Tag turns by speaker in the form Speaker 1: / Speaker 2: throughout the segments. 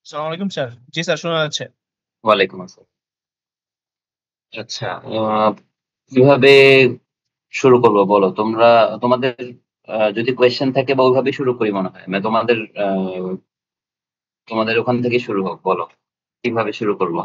Speaker 1: সালাম আলাইকুম স্যার। জি স্যার, শোনা যাচ্ছে।
Speaker 2: ওয়ালাইকুম আসসালাম। আচ্ছা, কিভাবে শুরু করবো বলো? তোমাদের যদি কোয়েশ্চেন থাকে বা ওইভাবে শুরু করি মনে হয়। মানে তোমাদের ওখান থেকে শুরু হোক, বলো কিভাবে শুরু করবো?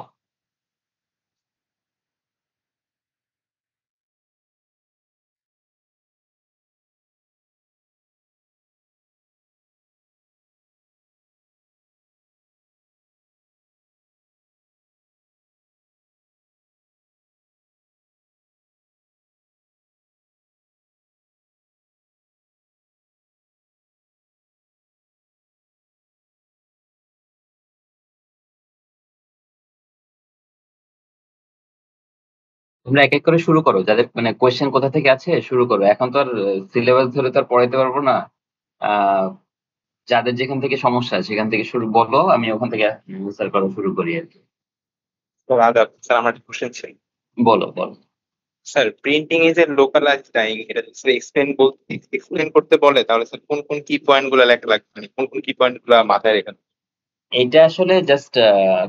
Speaker 2: তোমরা এক এক করে শুরু করো, যাদের মানে কোয়েশ্চেন কোথা থেকে আছে শুরু করো। এখন তো আর সিলেবাস ধরে তো আর পড়াইতে পারবো না। আহ যাদের যেখান থেকে সমস্যা সেখান থেকে শুরু বলো, আমি ওখান থেকে অ্যান্সার করা শুরু করি আর কি।
Speaker 1: স্যার আদাব। স্যার, আমার একটা কোশ্চেন ছিল।
Speaker 2: বলো বলো।
Speaker 1: স্যার, প্রিন্টিং এ যে লোকালাইজড ডাইং, এটা যদি এক্সপ্লেন করতে বলে, তাহলে স্যার কোন কোন কি পয়েন্ট গুলো লেখা লাগবে, মানে কোন কোন কি পয়েন্ট গুলো মাথায় রেখে?
Speaker 2: এটা আসলে জাস্ট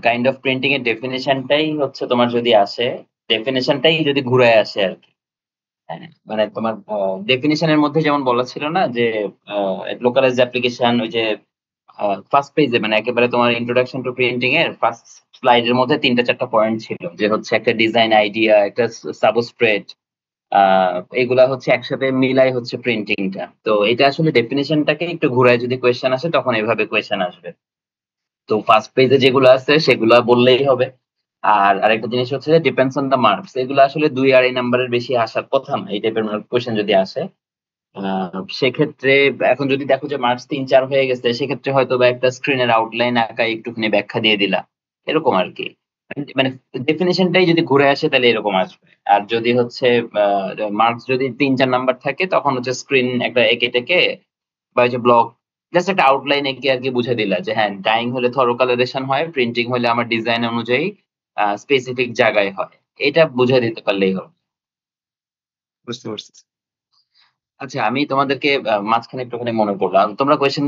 Speaker 2: কাইন্ড অফ প্রিন্টিং এর ডেফিনেশনটাই হচ্ছে, তোমার যদি আসে ডেফিনেশনটাই যদি ঘুরে আসে আর কি। হ্যাঁ, মানে তোমার ডেফিনিশনের মধ্যে যেমন বলা ছিল না যে লোকালাইজড অ্যাপ্লিকেশন, ওই যে ফার্স্ট পেজে মানে একেবারে তোমার ইন্ট্রোডাকশন টু প্রিন্টিং এর ফার্স্ট স্লাইডের মধ্যে ৩টা ৪টা পয়েন্ট ছিল, যে হচ্ছে একটা ডিজাইন আইডিয়া, একটা সাবস্ট্রেট, এগুলা হচ্ছে একসাথে মিলাই হচ্ছে প্রিন্টিংটা। তো এটা আসলে ডেফিনেশনটাকে একটু ঘুরায় যদি কোয়েশ্চেন আসে তখন এইভাবে কোয়েশ্চেন আসবে। তো ফার্স্ট পেজে যেগুলো আছে সেগুলা বললেই হবে। আর আরেকটা জিনিস হচ্ছে যে ডিপেন্ডস অন দ্য মার্কস, এগুলো আসলে ২-২.৫ নাম্বারের বেশি আসার কথা না এই টাইপের কোয়েশ্চেন যদি আসে। সেক্ষেত্রে এখন যদি দেখো যে মার্কস ৩-৪ হয়ে গেছে, সেক্ষেত্রে হয়তো বা একটা স্ক্রিনের আউটলাইন আঁকা একটুখানি ব্যাখ্যা দিয়ে দিলা, এরকম আর কি। মানে ডেফিনেশনটাই যদি ঘুরে আসে তাহলে এরকম আসবে। আর যদি হচ্ছে মার্কস যদি ৩-৪ নাম্বার থাকে তখন হচ্ছে স্ক্রিন একটা এঁকে টেকে বা ওই যে ব্লক, জাস্ট একটা আউটলাইন এঁকে আর কি বুঝে দিলা যে হ্যাঁ, ডাইং হলে থরো কালারেশন হয়, প্রিন্টিং হলে আমার ডিজাইন অনুযায়ী স্পেসিফিক জায়গায় হয়। এটা বুঝে দিতে পারলেই হবে।
Speaker 1: বুঝতে পারছি।
Speaker 2: আচ্ছা, আমি তোমাদেরকে মাঝখানে একটুখানি মনে পড়লাম, তোমরা কোয়েশ্চেন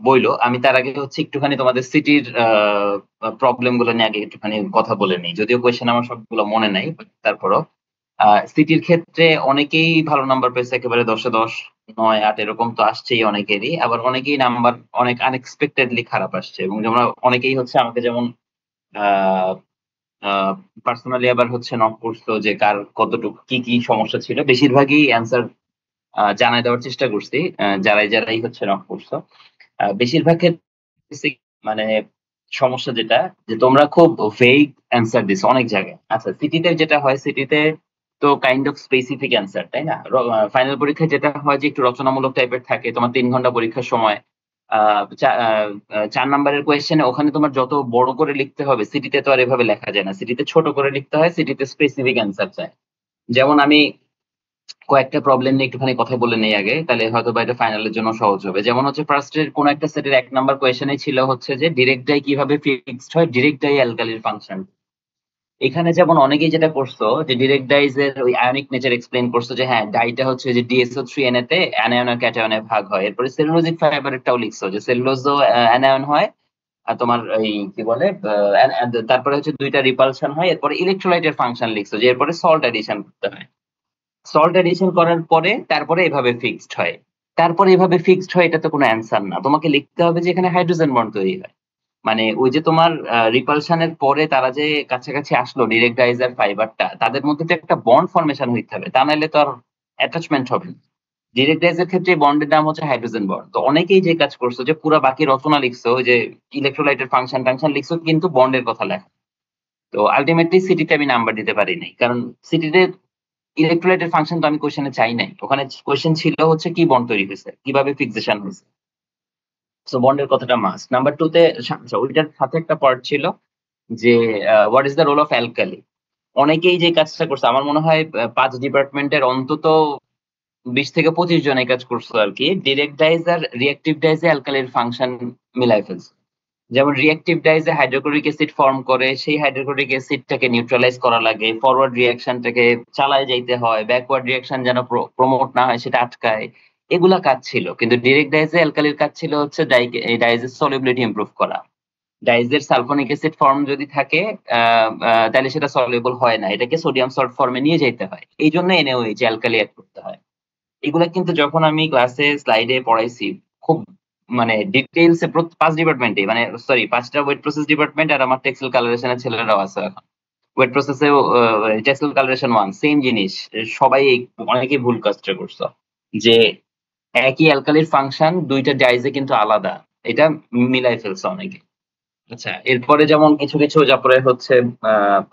Speaker 2: বইলো, আমি তার আগে হচ্ছে একটুখানি তোমাদের সিটির প্রবলেম গুলো নিয়ে আগে একটুখানি কথা বলে নিই, যদিও কোয়েশ্চেন আমার সবগুলো মনে নাই, but তারপরও সিটির ক্ষেত্রে অনেকেই ভালো নাম্বার পেয়েছে, একেবারে 10-এ 10, 9-8 এরকম তো আসছেই অনেকেরই, আবার অনেকেই নাম্বার অনেক আনএক্সপেক্টেডলি খারাপ আসছে, এবং যেমন অনেকেই হচ্ছে আমাকে যেমন আহ পার্সোনালি আবার হচ্ছে নক করছো যে কার কতটুকু কি কি সমস্যা ছিল। বেশিরভাগই অ্যান্সার জানায় দেওয়ার চেষ্টা করছি, যারাই হচ্ছে নক করছো। বেশিরভাগ ক্ষেত্রে মানে সমস্যা যেটা, যে তোমরা খুব ভেগ অ্যান্সার দিছো অনেক জায়গায়। আচ্ছা, সিটিতে যেটা হয়, সিটিতে তো কাইন্ড অফ স্পেসিফিক অ্যান্সার, তাই না? ফাইনাল পরীক্ষায় যেটা হয় যে একটু রচনামূলক টাইপের থাকে, তোমার ৩ ঘন্টা পরীক্ষার সময় ৪ নাম্বারের কোয়েশ্চেনে ওখানে তোমার যত বড় করে লিখতে হবে, সিটিতে তো আর এভাবে লেখা যায় না, সিটিতে ছোট করে লিখতে হয়, সিটিতে স্পেসিফিক অ্যান্সার চায়। যেমন আমি কয়েকটা প্রবলেম নিয়ে একটুখানি কথা বলে নেই আগে, তাহলে হয়তো বা এটা ফাইনালের জন্য সহজ হবে। যেমন হচ্ছে ফার্স্ট এর কোন একটা সেটের ১ নাম্বার কোয়েশ্চেনে ছিল হচ্ছে যে ডিরেক্ট ডাই কিভাবে ফিক্সড হয়, ডিরেক্ট ডাই অ্যালকালির ফাংশন। এখানে যেমন অনেকেই যেটা করছো যে ডিরেক্ট ডাইজ এর ওই আয়নিক নেচার এক্সপ্লেইন করছো, যে হ্যাঁ, ডাইটা হচ্ছে যে ডিএসও3 এন তে অ্যানায়ন আর ক্যাটায়নে ভাগ হয়। এরপরে সেলুলোজিক ফাইবারেরটাও লিখছো যে সেলুলোজও অ্যানায়ন হয়, আর তোমার এই কি বলে তারপরে হচ্ছে 2টা রিপালশন হয়। এরপরে ইলেকট্রোলাইটের ফাংশন লিখছো, যে এরপরে সল্ট এডিশন করতে হয়। সল্ট এডিশন করার পরে তারপরে এভাবে ফিক্সড হয়। তারপরে এভাবে ফিক্সড হয়, এটা তো কোনো অ্যান্সার না, তোমাকে লিখতে হবে যে এখানে হাইড্রোজেন বন্ড তৈরি হয়। মানে ওই যে তোমার রিপালশনের পরে তারা যে কাছাকাছি আসলো ডিরেক্ট ডাইজার ফাইবারটা, তাদের মধ্যে তো একটা বন্ড ফরমেশন হইতে হবে, তা নাহলে তো আর অ্যাটাচমেন্ট হবে না। ডিরেক্ট ডাইজের ক্ষেত্রে বন্ডের নাম হচ্ছে হাইড্রোজেন বন্ড। তো অনেকেই যে কাজ করছো যে পুরো বাকি রচনা লিখছো, ওই যে ইলেকট্রোলাইটের ফাংশন টাংশন লিখছো, কিন্তু বন্ডের কথা লেখা। তো আলটিমেটলি সিটিতে আমি নাম্বার দিতে পারি নাই, কারণ সিটিতে ইলেকট্রোলাইটের ফাংশন তো আমি কোশ্চেনে চাই নাই, ওখানে কোশ্চেন ছিল হচ্ছে কি বন্ড তৈরি হয়েছে, কিভাবে ফিক্সেশন হয়েছে। সো বন্ডের কথাটা মাস্ট। নাম্বার টু তে ওইটার সাথে একটা পার্ট ছিল যে what is the role of alkali. অনেকেই যে কাজটা করছে, আমার মনে হয় 5 ডিপার্টমেন্টের অন্তত 20 থেকে 25 জন এই কাজ করছে আর কি, ডিরেক্ট ডাইজ আর রিয়েক্টিভ ডাইজে অ্যালকালির ফাংশন মিলাই ফেলছে। যেমন রিয়েক্টিভ ডাইজে হাইড্রোক্লোরিক অ্যাসিড ফর্ম করে, সেই হাইড্রোক্লোরিক অ্যাসিডটাকে নিউট্রালাইজ করা লাগে, ফরওয়ার্ড রিঅ্যাকশনটাকে চালায় যাইতে হয়, ব্যাকওয়ার্ড রিঅ্যাকশন যেন প্রমোট না হয় সেটা আটকায়। এগুলা কাজ ছিল, কিন্তু ডিরেক্ট ডাইজে অ্যালকালির কাজ ছিল হচ্ছে ডাইজের সলিবিলিটি ইমপ্রুভ করা। ডাইজের সালফোনিক অ্যাসিড ফর্ম যদি থাকে তাহলে সেটা সলিউবল হয় না, এটাকে সোডিয়াম সল্ট ফর্মে নিয়ে যেতে হয়, এই জন্য NaOH অ্যালকালি অ্যাড করতে হয়। এগুলা কিন্তু যখন আমি ক্লাসে স্লাইডে পড়াইছি খুব মানে ডিটেইলসে 5 ডিপার্টমেন্টে, মানে সরি 5টা ওয়েট প্রসেস ডিপার্টমেন্ট আর আমার টেক্সটাইল কালারেশনের ছেলেরাও আছে এখন। ওয়েট প্রসেসে টেক্সটাইল কালারেশন 1 সেম জিনিস, সবাই অনেকেই ভুল কাজটা করছো যে একই অ্যালকালির ফাংশন দুইটা ডাইজে কিন্তু আলাদা, এটা মিলাই ফেলছে অনেকে। আচ্ছা, এরপরে যেমন কিছু কিছু তারপরে হচ্ছে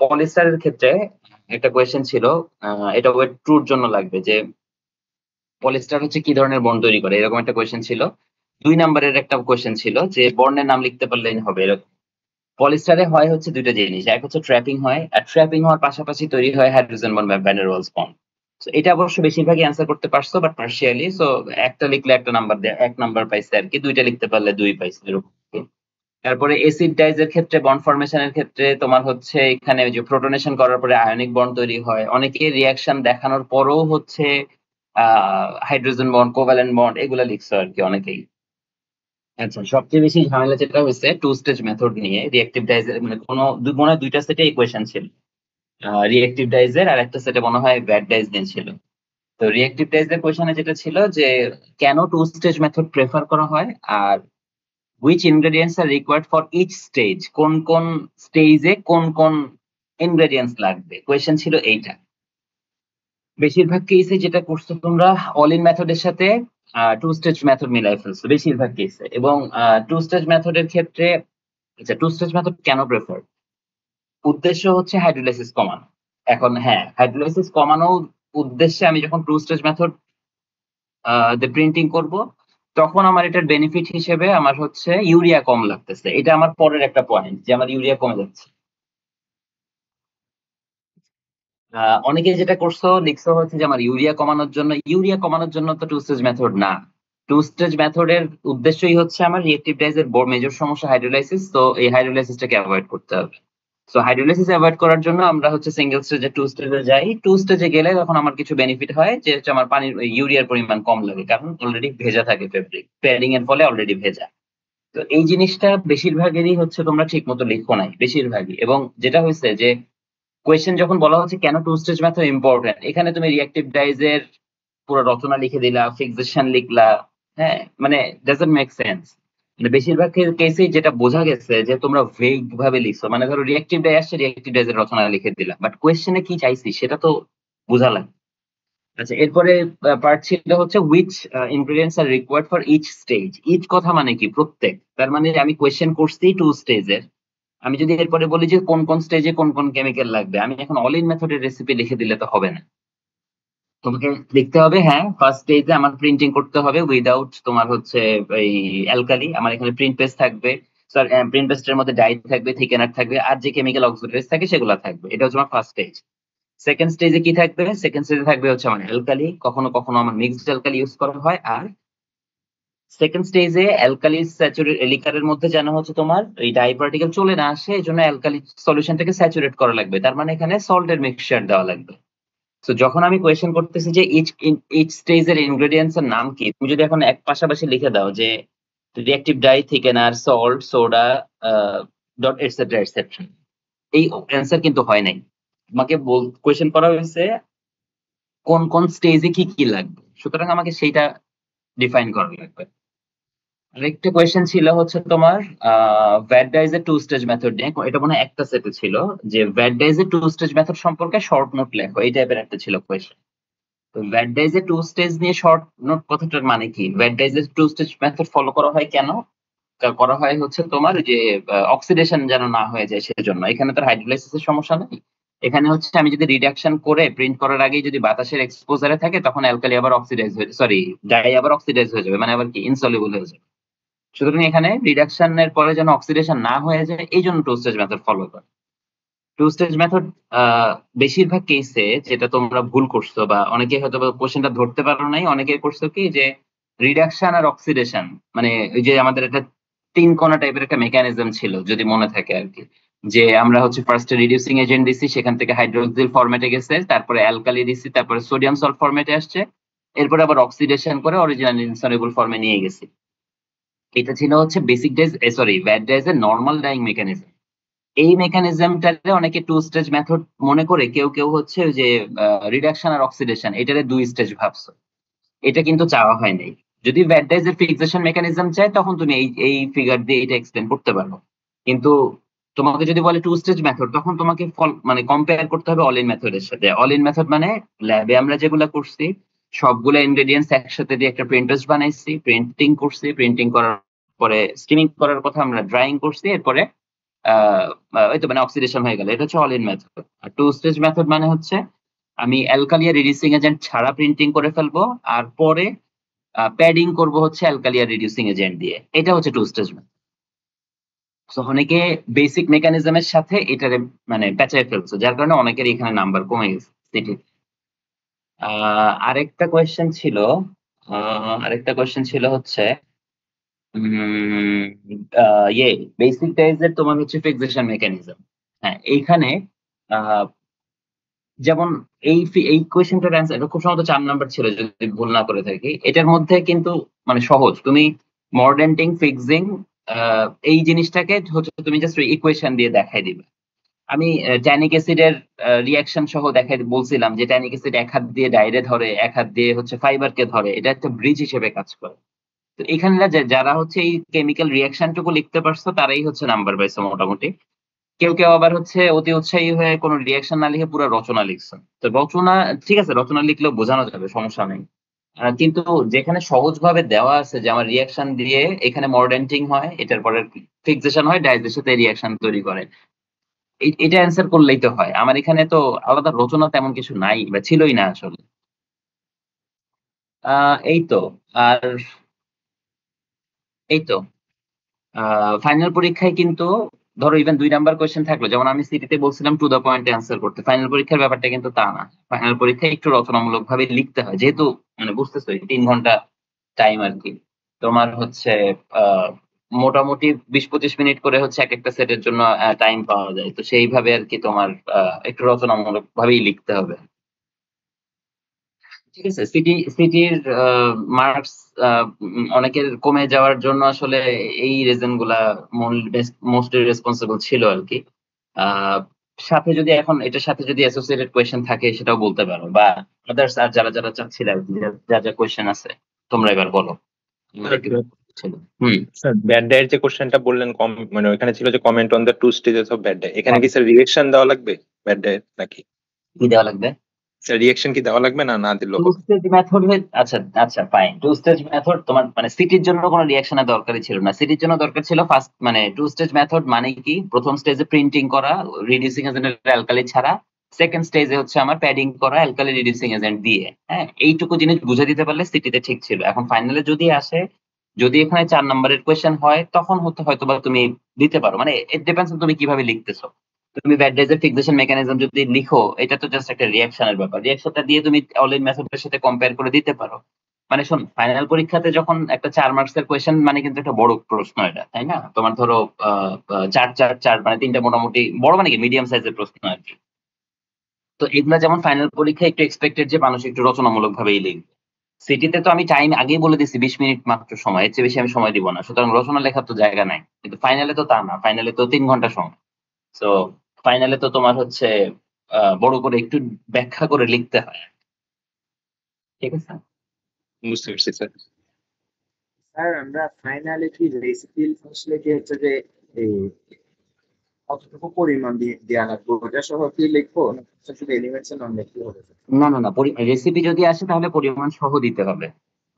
Speaker 2: পলিস্টারের ক্ষেত্রে একটা কোয়েশ্চেন ছিল, এটা ওয়েট ট্রুর জন্য লাগবে যে পলিস্টার হচ্ছে কি ধরনের বন্ড তৈরি করে, এরকম একটা কোয়েশ্চেন ছিল। 2 নাম্বারের একটা কোয়েশ্চেন ছিল যে বন্ডের নাম লিখতে পারলেই হবে এরকম। পলিস্টারে হয় হচ্ছে দুইটা জিনিস, এক হচ্ছে ট্র্যাপিং হয়, আর ট্র্যাপিং হওয়ার পাশাপাশি তৈরি হয় হাইড্রোজেন বন্ড বা ভ্যান ডের ওয়ালস বন্ড। সো এটা অবশ্য বেশিরভাগই অ্যান্সার করতে পারছো, বাট পার্শিয়ালি। সো একটা লিখলে একটা নাম্বার দেয়, 1 নাম্বার পাইছে আর কি, দুইটা লিখতে পারলে 2 পাইছে এরকম। তারপরে এসিড ডাইজের ক্ষেত্রে বন্ড ফরমেশনের ক্ষেত্রে তোমার হচ্ছে এখানে যে প্রোটনেশন করার পরে আয়নিক বন্ড তৈরি হয়, অনেকে রিয়াকশন দেখানোর পরেও হচ্ছে হাইড্রোজেন বন্ড, কোভ্যালেন্ট বন্ড এগুলা লিখছো আর কি অনেকেই। আচ্ছা, সবচেয়ে বেশি ঝামেলা যেটা হয়েছে টু স্টেজ মেথড নিয়ে রিঅ্যাক্টিভ ডাইজের, মানে মনে হয় 2টা সেটে ইকুয়েশন ছিল, রিঅ্যাক্টিভ ডাইজের আর একটা সেটে মনে হয় ব্যাড ডাইজ নিয়ে ছিল। তো রিঅ্যাক্টিভ ডাইজের কোয়েশনে যেটা ছিল যে কেন টু স্টেজ মেথড প্রেফার করা হয়, আর which ingredients are required for each stage, কোন কোন স্টেজে কোন কোন ইনগ্রেডিয়েন্টস লাগবে, কোয়েশ্চেন ছিল এইটা। বেশিরভাগ কেসে যেটা করছো তোমরা অল ইন মেথডের সাথে টু স্টেজ মেথড মিলাই ফেলছো বেশিরভাগ কেসে, এবং টু স্টেজ মেথডের ক্ষেত্রে, আচ্ছা টু স্টেজ মেথড কেন প্রেফার, উদ্দেশ্য হচ্ছে হাইড্রোলাইসিস কমানো। এখন হ্যাঁ, হাইড্রোলাইসিস কমানোর উদ্দেশ্যে আমি যখন টু স্টেজ মেথড প্রিন্টিং করব, তখন আমার এটার বেনিফিট হিসেবে আমার হচ্ছে ইউরিয়া কম লাগতেছে, এটা আমার পরের একটা পয়েন্ট যে আমার ইউরিয়া কমে যাচ্ছে। অনেকে যেটা করছো লিখছো হচ্ছে যে আমার ইউরিয়া কমানোর জন্য, ইউরিয়া কমানোর জন্য তো টু স্টেজ মেথড না। টু স্টেজ মেথডের উদ্দেশ্যই হচ্ছে আমার রিঅ্যাক্টিভ ডাইজের মেজর সমস্যা হাইড্রোলাইসিস, তো এই হাইড্রোলাইসিসটাকে অ্যাভয়েড করতে হবে। সো হাইড্রোলাইসিস অ্যাভয়েড করার জন্য আমরা হচ্ছে সিঙ্গেল স্টেজে টু স্টেজে যাই, টু স্টেজে গেলে তখন আমার কিছু বেনিফিট হয় যে হচ্ছে আমার পানির ইউরিয়ার পরিমাণ কম লাগে, কারণ অলরেডি ভেজা থাকে ফেব্রিক, প্যাডিং এর ফলে অলরেডি ভেজা। তো এই জিনিসটা বেশিরভাগেরই হচ্ছে তোমরা ঠিক মতো লিখো নাই বেশিরভাগই, এবং যেটা হয়েছে যে কোয়েশ্চেন যখন বলা হচ্ছে কেন টু স্টেজ মেথড ইম্পর্টেন্ট, এখানে তুমি রিঅ্যাক্টিভ ডাইজের পুরো রচনা লিখে দিলা, ফিক্সেশন লিখলা, হ্যাঁ মানে ডাজন্ট মেক সেন্স। মানে বেশিরভাগ কেসে যেটা বোঝা গেছে যে তোমরা ভেগ ভাবে লিখছো, মানে ধরো রিঅ্যাক্টিভ ডাই আসছে, রিঅ্যাক্টিভ ডাইজের রচনা লিখে দিলা, বাট কোয়েশ্চেনে কি চাইছি সেটা তো বোঝা লাগবে। আচ্ছা, এরপরে পার্ট ছিল হচ্ছে উইচ ইনগ্রেডিয়েন্টস আর required for each stage. Each কথা মানে কি, প্রত্যেক, তার মানে আমি কোয়েশ্চেন করছি টু স্টেজের, আমি যদি এরপরে বলি যে কোন কোন স্টেজে কোন কোন কেমিক্যাল লাগবে, আমি এখন অল ইন মেথডের রেসিপি লিখে দিলে তো হবে না। তোমাকে লিখতে হবে হ্যাঁ ফার্স্ট স্টেজে আমার প্রিন্টিং করতে হবে উইদাউট তোমার হচ্ছে এই অ্যালকালি, আমার এখানে প্রিন্ট পেজ থাকবে, স্যার প্রিন্ট পেজের মধ্যে ডাই থাকবে, থিকেনার থাকবে, আর যে কেমিক্যাল অক্সিডাইজ থাকে সেগুলো থাকবে, এটা হচ্ছে আমার ফার্স্ট স্টেজ। সেকেন্ড স্টেজে কি থাকবে, সেকেন্ড স্টেজে থাকবে হচ্ছে আমার অ্যালকালি, কখনো কখনো আমার মিক্সড অ্যালকালি ইউজ করা হয়। আর সেকেন্ড স্টেজে অ্যালকালি স্যাচুরেট লিকারের মধ্যে যেন হচ্ছে তোমার এই ডাই পার্টিকেল চলে না আসে, এই জন্য অ্যালকালি সলিউশনটাকে স্যাচুরেট করা লাগবে, তার মানে এখানে সল্টের মিক্সচার দেওয়া লাগবে। তো যখন আমি কোয়েশ্চেন করতেছি যে ইচ স্টেজের ইনগ্রেডিয়েন্টস এর নাম কি, তুমি যদি এখন এক পাশাপাশি লিখে দাও যে reactive dye, thickener, salt, soda, dot etcetera etcetera, এই অ্যান্সার কিন্তু হয় নাই। আমাকে কোয়েশ্চেন করা হয়েছে কোন কোন স্টেজে কি কি লাগবে, সুতরাং আমাকে সেইটা ডিফাইন করা লাগবে। আরেকটা কোয়েশ্চেন ছিল হচ্ছে তোমার ভ্যাট ডাইজের টু স্টেজ মেথড নিয়ে, এটা মনে হয় একটা সেটে ছিল যে ভ্যাট ডাইজের টু স্টেজ মেথড সম্পর্কে শর্ট নোট লেখো, এই টাইপের একটা ছিল কোয়েশ্চেন। তো ভ্যাট ডাইজের টু স্টেজ নিয়ে শর্ট নোট কথাটার মানে কি, ভ্যাট ডাইজের টু স্টেজ মেথড ফলো করা হয় কেন, করা হয় হচ্ছে তোমার যে অক্সিডেশন যেন না হয়ে যায় সেজন্য। এখানে তো হাইড্রোলাইসিসের সমস্যা নেই, এখানে হচ্ছে আমি যদি রিডাকশন করে প্রিন্ট করার আগে যদি বাতাসের এক্সপোজারে থাকে তখন অ্যালকালি আবার অক্সিডাইজ হয়ে, সরি ডাই আবার অক্সিডাইজ হয়ে যাবে, মানে আবার কি ইনসলিবল হয়ে যাবে। সুতরাং এখানে রিডাকশনের পরে যেন অক্সিডেশন না হয়ে যায়, এই জন্য টু স্টেজ মেথড ফলো করে। টু স্টেজ মেথড বেশিরভাগ কেসে যেটা তোমরা ভুল করছো, বা অনেকে হয়তো কোশ্চেনটা ধরতে পারো নাই, অনেকে করছো কি যে রিডাকশন আর অক্সিডেশন, মানে ওই যে আমাদের একটা তিন কোণা টাইপের একটা মেকানিজম ছিল যদি মনে থাকে আর কি, যে আমরা হচ্ছে ফার্স্টে রিডিউসিং এজেন্ট দিছি, সেখান থেকে হাইড্রোক্সিল ফরম্যাটে গেছে, তারপরে অ্যালকালি দিছি, তারপরে সোডিয়াম সল্ট ফরম্যাটে আসছে, এরপরে আবার অক্সিডেশন করে অরিজিনাল ইনসলিবল ফর্মে নিয়ে গেছি। এটা ছিল হচ্ছে বেসিক ডাইজ ভ্যাট ডাইজ এর নর্মাল ডাইং মেকানিজম। এই মেকানিজমটাতে অনেকে টু স্টেজ মেথড মনে করে, কেউ কেউ হচ্ছে ওই যে রিডাকশন আর অক্সিডেশন এটারে দুই স্টেজ ভাবছো। এটা কিন্তু চাওয়া হয় নাই। যদি ভ্যাট ডাইজ এর ফিক্সেশন মেকানিজম চাই তখন তুমি এই ফিগার দিয়ে এটা এক্সপ্লেন করতে পারো। কিন্তু তোমাকে যদি বলে টু স্টেজ মেথড, তখন তোমাকে মানে কম্পেয়ার করতে হবে অল ইন মেথডের সাথে। অল ইন মেথড মানে ল্যাবে আমরা যেগুলো করছি সবগুলো ইনগ্রেডিয়েন্টস একসাথে দিয়ে একটা প্রিন্ট পেস্ট বানাইছি, প্রিন্টিং করছি, প্রিন্টিং করার পরে স্টিমিং করার কথা আমরা ড্রাইং করছি, এরপরে ওই তো মানে অক্সিডেশন হয়ে গেল। এটা হচ্ছে অল ইন মেথড। আর টু স্টেজ মেথড মানে হচ্ছে আমি অ্যালকালিয়া রিডিউসিং এজেন্ট ছাড়া প্রিন্টিং করে ফেলবো, আর পরে প্যাডিং করব হচ্ছে অ্যালকালিয়া রিডিউসিং এজেন্ট দিয়ে। এটা হচ্ছে টু স্টেজ মেথড। তো অনেকে বেসিক মেকানিজমের সাথে এটারে মানে পেঁচায় ফেলছে, যার কারণে অনেকের এখানে নাম্বার কমে গেছে সিটি। আরেকটা কোয়েশ্চেন ছিল, হচ্ছে ইয়ে বেসিক টাইজের তোমার হচ্ছে ফিক্সেশন মেকানিজম। হ্যাঁ, এইখানে আহ, যেমন এই কোয়েশ্চেনটার অ্যান্সার এটা খুব সম্ভবত 4 নাম্বার ছিল যদি ভুল না করে থাকি। এটার মধ্যে কিন্তু মানে সহজ, তুমি মর্ডেন্টিং ফিক্সিং এই জিনিসটাকে হচ্ছে তুমি জাস্ট ইকুয়েশন দিয়ে দেখাই দিবে। আমি ট্যানিক অ্যাসিডের রিয়াকশন সহ দেখাই বলছিলাম যে ট্যানিক অ্যাসিড এক হাত দিয়ে ডাইরে ধরে, এক হাত দিয়ে হচ্ছে ফাইবারকে ধরে, এটা একটা ব্রিজ হিসেবে কাজ করে। তো এখানে যারা হচ্ছে এই কেমিক্যাল রিয়াকশনটুকু লিখতে পারছো তারাই হচ্ছে নাম্বার পাইছো মোটামুটি। কেউ কেউ আবার হচ্ছে অতি উৎসাহী হয়ে কোনো রিয়াকশন না লিখে পুরো রচনা লিখছেন। তো রচনা ঠিক আছে, রচনা লিখলেও বোঝানো যাবে, সমস্যা নেই। কিন্তু যেখানে সহজভাবে দেওয়া আছে যে আমার রিয়াকশন দিয়ে এখানে মর্ডেন্টিং হয়, এটার পরে ফিক্সেশন হয়, ডাইজের সাথে রিয়াকশন তৈরি করে, এটা অ্যান্সার করলেই তো হয়। আমার এখানে তো আলাদা রচনা তেমন কিছু নাই বা ছিলই না আসলে। এই তো। আর এই তো ফাইনাল পরীক্ষায় কিন্তু ধরো ইভেন 2 নাম্বার কোয়েশ্চেন থাকলো, যেমন আমি সিটিতে বলছিলাম টু দা পয়েন্ট অ্যান্সার করতে, ফাইনাল পরীক্ষার ব্যাপারটা কিন্তু তা না। ফাইনাল পরীক্ষায় একটু রচনামূলক ভাবে লিখতে হয়, যেহেতু মানে বুঝতেছো 3 ঘন্টা টাইম আর কি। তোমার হচ্ছে আহ মোটামুটি 20-25 মিনিট করে হচ্ছে এক একটা সেটের জন্য টাইম পাওয়া যায়। তো সেইভাবে আর কি তোমার একটু রচনামূলক ভাবেই লিখতে হবে। ঠিক আছে, সিটির মার্কস অনেকের কমে যাওয়ার জন্য আসলে এই রিজন গুলা মোস্টলি রেসপন্সিবল ছিল আর কি। আহ, সাথে যদি এখন এটার সাথে যদি অ্যাসোসিয়েটেড কোয়েশ্চেন থাকে সেটাও বলতে পারো, বা আদার্স আর যারা যারা চাচ্ছিলে আর কি, যা যা কোয়েশ্চেন আছে তোমরা এবার বলো। আমার একটু ছিল। হুম।
Speaker 1: স্যার ব্যাড ডায়ের যে কোশ্চেনটা বললেন, কম মানে ওখানে ছিল যে comment on the two stages of vat dye, এখানে কি স্যার রিয়েকশন দেওয়া লাগবে ব্যাড ডায়ের নাকি?
Speaker 2: কি দেওয়া লাগবে?
Speaker 1: স্যার রিয়েকশন কি দেওয়া লাগবে, না না দিলেও
Speaker 2: টু
Speaker 1: হবে?
Speaker 2: স্টেজ মেথড আচ্ছা আচ্ছা ফাইন, টু স্টেজ মেথড তোমার মানে সিটির জন্য কোনো রিয়াকশনের দরকারই ছিল না। সিটির জন্য দরকার ছিল ফার্স্ট মানে টু স্টেজ মেথড মানে কি, প্রথম স্টেজে প্রিন্টিং করা রিডিউসিং এজেন্ট অ্যালকালি ছাড়া, সেকেন্ড স্টেজে হচ্ছে আমার প্যাডিং করা অ্যালকালি রিডিউসিং এজেন্ট দিয়ে। হ্যাঁ, এইটুকু জিনিস বুঝে দিতে পারলে সিটিতে ঠিক ছিল। এখন ফাইনালে যদি আসে, যদি এখানে 4 নম্বরের কোয়েশ্চেন হয় তখন হয়তো বা তুমি দিতে পারো, মানে ইট ডিপেন্ডস তুমি কিভাবে লিখতেছো। তুমি ব্যাড ডাইজের ফিক্সেশন মেকানিজম যদি লিখো, এটা তো জাস্ট একটা রিয়াকশনের ব্যাপার, রিয়াকশনটা দিয়ে তুমি অনলাইন মেথডের সাথে কম্পেয়ার করে দিতে পারো। মানে শোন, ফাইনাল পরীক্ষাতে যখন একটা 4 মার্কসের কোয়েশ্চেন মানে কিন্তু একটা বড় প্রশ্ন এটা, তাই না? তোমার ধরো 4 4 4 মানে 3টা মোটামুটি বড় মানে কি মিডিয়াম সাইজের প্রশ্ন আর কি। তো এগুলা যেমন ফাইনাল পরীক্ষায় একটু এক্সপেক্টেড যে মানুষ একটু রচনামূলক ভাবেই লিখবে। সিটিতে তো আমি টাইম আগেই বলে দিচ্ছি 20 মিনিট মাত্র সময়, এর চেয়ে বেশি আমি সময় দিব না, সুতরাং রচনা লেখার তো জায়গা নাই। কিন্তু ফাইনালে তো তা না, ফাইনালে তো 3 ঘন্টা সময়। তো ফাইনালে তো তোমার হচ্ছে বড় করে একটু ব্যাখ্যা করে লিখতে হয়। ঠিক আছে।
Speaker 1: বুঝতে পারছি স্যার।
Speaker 3: স্যার আমরা ফাইনালে কি রেসিপি আসলে কি হচ্ছে যে এই কতটুকু পরিমাণ দেওয়া লাগবে ওটা সহ কি লিখবো, না শুধু এলিমেন্টস নাম লিখতে হবে?
Speaker 2: না না না, রেসিপি যদি আসে তাহলে পরিমাণ সহ দিতে হবে।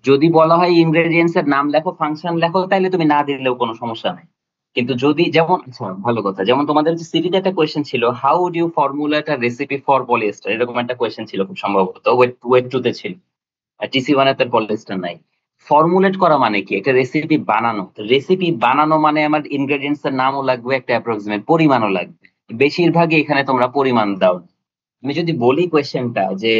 Speaker 2: যদি বলা হয় ইনগ্রেডিয়েন্টস এর নাম লেখো, ফাংশন লেখো, তাহলে তুমি না দিলেও কোনো সমস্যা নেই। কিন্তু যদি যেমন আচ্ছা ভালো কথা, যেমন তোমাদের যে সিটিতে একটা কোয়েশ্চেন ছিল, how would you formulate a recipe for polyester, এরকম একটা কোয়েশ্চেন ছিল খুব সম্ভবত, ওয়েট টু তে ছিল। টিসি ওয়ান এর পলিয়েস্টার নাই। ফর্মুলেট করা মানে কি, একটা রেসিপি বানানো। রেসিপি বানানো মানে আমার ইনগ্রেডিয়েন্টস এর নামও লাগবে, একটা অ্যাপ্রক্সিমেট পরিমাণও লাগবে। বেশিরভাগই এখানে তোমরা পরিমাণ দাও। আমি যদি বলি কোয়েশ্চেনটা যে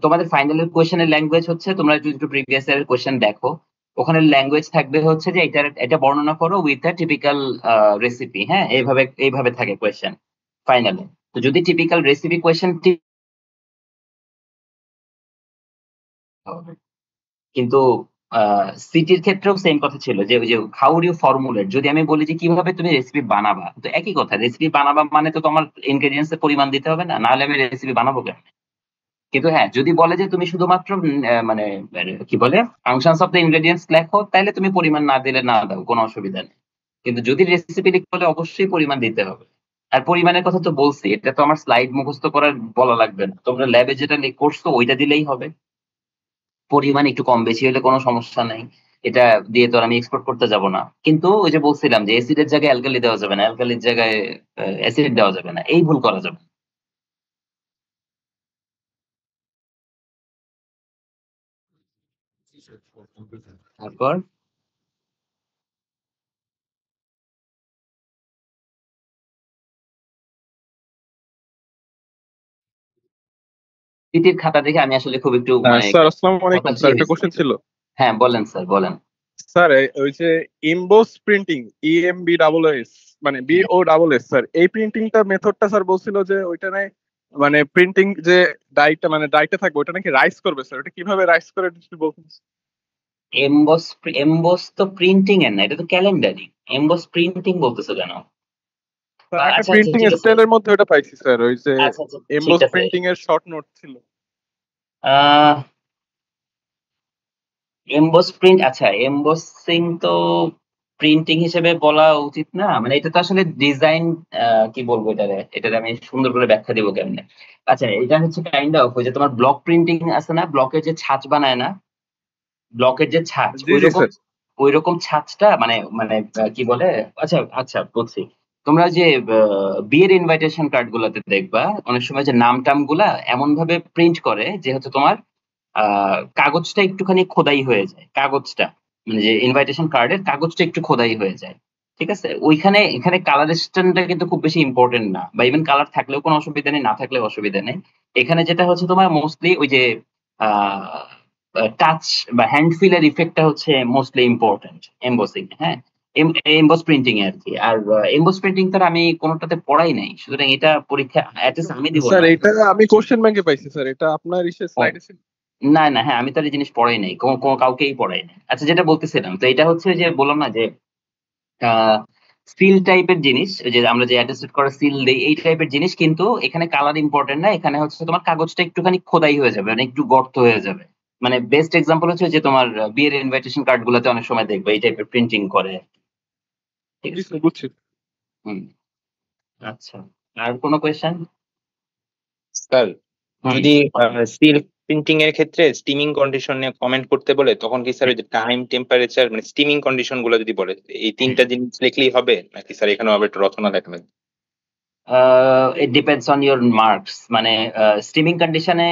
Speaker 2: তোমাদের ফাইনালের কোয়েশ্চেনের ল্যাঙ্গুয়েজ হচ্ছে, তোমরা যদি একটু প্রিভিয়াস ইয়ারের কোয়েশ্চেন দেখো, ওখানে ল্যাঙ্গুয়েজ থাকবে হচ্ছে যে এটা বর্ণনা করো উইথ আ টিপিক্যাল রেসিপি। হ্যাঁ, এইভাবে থাকে কোয়েশ্চেন ফাইনালে। তো যদি টিপিক্যাল রেসিপি কোয়েশ্চেন হবে, কিন্তু সিটির ক্ষেত্রেও সেম কথা ছিল যে ওই যে হাউ ডু ইউ ফর্মুলেট, যদি আমি বলি যে কিভাবে তুমি রেসিপি বানাবা, তো একই কথা, রেসিপি বানাবা মানে তো তোমার ইনগ্রেডিয়েন্টস এর পরিমাণ দিতে হবে না, নাহলে আমি রেসিপি বানাবো কেন? কিন্তু হ্যাঁ, যদি বলে যে তুমি শুধুমাত্র মানে কি বলে ফাংশনস অফ দ্য ইনগ্রেডিয়েন্টস লেখো, তাহলে তুমি পরিমাণ না দিলে না দাও, কোনো অসুবিধা নেই। কিন্তু যদি রেসিপি লিখতে হলে অবশ্যই পরিমাণ দিতে হবে। আর পরিমাণের কথা তো বলছি, এটা তো আমার স্লাইড মুখস্থ করার বলা লাগবে না, তোমরা ল্যাবে যেটা করছো ওইটা দিলেই হবে। পরিমাণ একটু কম বেশি হলে কোনো সমস্যা নাই, এটা দিয়ে তো আর আমি এক্সপোর্ট করতে যাব না। কিন্তু ওই যে বলছিলাম যে অ্যাসিডের জায়গায় অ্যালকালি দেওয়া যাবে না, অ্যালকালির জায়গায় অ্যাসিড দেওয়া যাবে না, এই ভুল করা যাবে না। তারপর স্মৃতির খাতা দেখে আমি আসলে খুব একটু মানে
Speaker 4: স্যার আসসালামু আলাইকুম
Speaker 2: হতাশই
Speaker 4: স্যার, একটা
Speaker 2: হয়েছি।
Speaker 4: কোশ্চেন ছিল।
Speaker 2: হ্যাঁ বলেন স্যার, বলেন।
Speaker 4: স্যার ওই যে ইমবোস প্রিন্টিং, EMBSS মানে BOSS স্যার, এই প্রিন্টিংটা মেথডটা স্যার বলছিল যে ওইটা নাই, মানে প্রিন্টিং যে ডাইটা মানে ডাইটা থাকবে ওটা নাকি রাইস করবে স্যার, ওটা কিভাবে রাইস করে একটু বলুন।
Speaker 2: এমবস, এমবস তো প্রিন্টিং এর না, এটা তো ক্যালেন্ডারিং। এমবস প্রিন্টিং বলতেছো কেন?
Speaker 4: স্যার একটা
Speaker 2: আচ্ছা আচ্ছা
Speaker 4: প্রিন্টিং
Speaker 2: ঠিক আছে,
Speaker 4: স্টাইলের মধ্যে ওটা পাইছি স্যার, ওই যে
Speaker 2: আচ্ছা আচ্ছা ঠিক
Speaker 4: এমবোস
Speaker 2: আছে।
Speaker 4: প্রিন্টিং এর শর্ট নোট ছিল।
Speaker 2: এমবস প্রিন্ট, আচ্ছা এমবসিং তো প্রিন্টিং হিসেবে বলা উচিত না, মানে এটা তো আসলে ডিজাইন, কি বলবো এটারে আমি সুন্দর করে ব্যাখ্যা দিব কেমনে। আচ্ছা এটা হচ্ছে কাইন্ড অফ ওই যে তোমার ব্লক প্রিন্টিং আছে না, ব্লকের যে ছাঁচ বানায় না, ব্লকের যে ছাঁচ,
Speaker 4: জি জি স্যার।
Speaker 2: ওই রকম ছাঁচটা মানে মানে কি বলে, আচ্ছা আচ্ছা বলছি, তোমরা যে বিয়ের ইনভাইটেশন কার্ড গুলাতে দেখবা অনেক সময় যে নাম টাম গুলা এমন ভাবে প্রিন্ট করে যে হচ্ছে তোমার কাগজটা একটুখানি খোদাই হয়ে যায়, কাগজটা মানে যে ইনভাইটেশন কার্ডের কাগজটা একটু খোদাই হয়ে যায়, ঠিক আছে? ওইখানে এখানে কালারেশনটা কিন্তু খুব বেশি ইম্পর্টেন্ট না, বা ইভেন কালার থাকলেও কোনো অসুবিধা নেই, না থাকলেও অসুবিধা নেই। এখানে যেটা হচ্ছে তোমার মোস্টলি ওই যে টাচ বা হ্যান্ড ফিলের ইফেক্টটা হচ্ছে মোস্টলি ইম্পর্টেন্ট এমবসিং, হ্যাঁ এমবস প্রিন্টিং এ আর কি। আর এমবস প্রিন্টিং তো আমি কোনোটাতে পড়াই নাই, সুতরাং এটা পরীক্ষা অ্যাটলিস্ট আমি দিব
Speaker 4: স্যার
Speaker 2: না।
Speaker 4: এটা আমি কোশ্চেন ব্যাংকে পাইছি স্যার, এটা আপনার স্লাইডে ছিল।
Speaker 2: না না, হ্যাঁ আমি তো এই জিনিস পড়াই নাই, কাউকেই পড়াই নাই। আচ্ছা যেটা বলতেছিলাম, তো এটা হচ্ছে যে বললাম না যে সিল টাইপের জিনিস, ওই যে আমরা যে অ্যাটাস্টেড করা সিল দেই এই টাইপের জিনিস, কিন্তু এখানে কালার ইম্পর্টেন্ট না, এখানে হচ্ছে তোমার কাগজটা একটুখানি খোদাই হয়ে যাবে, মানে একটু গর্ত হয়ে যাবে। মানে বেস্ট এক্সাম্পল হচ্ছে যে তোমার বিয়ের ইনভাইটেশন কার্ড গুলাতে অনেক সময় দেখবে এই টাইপের প্রিন্টিং করে, ঠিক
Speaker 4: জি
Speaker 2: আছে?
Speaker 4: স্যার বুঝছি।
Speaker 2: হুম, আচ্ছা আর কোনো কোয়েশ্চেন?
Speaker 1: স্যার
Speaker 2: হুম,
Speaker 1: যদি স্টিল প্রিন্টিং এর ক্ষেত্রে স্টিমিং কন্ডিশন নিয়ে কমেন্ট করতে বলে, তখন কি স্যার ওই যে টাইম, টেম্পারেচার, মানে স্টিমিং কন্ডিশন গুলো যদি বলে, এই তিনটা জিনিস লিখলেই হবে নাকি স্যার এখানেও আবার একটু রচনা লেখা লাগবে?
Speaker 2: It depends on your marks, মানে স্ট্রিমিং কন্ডিশনে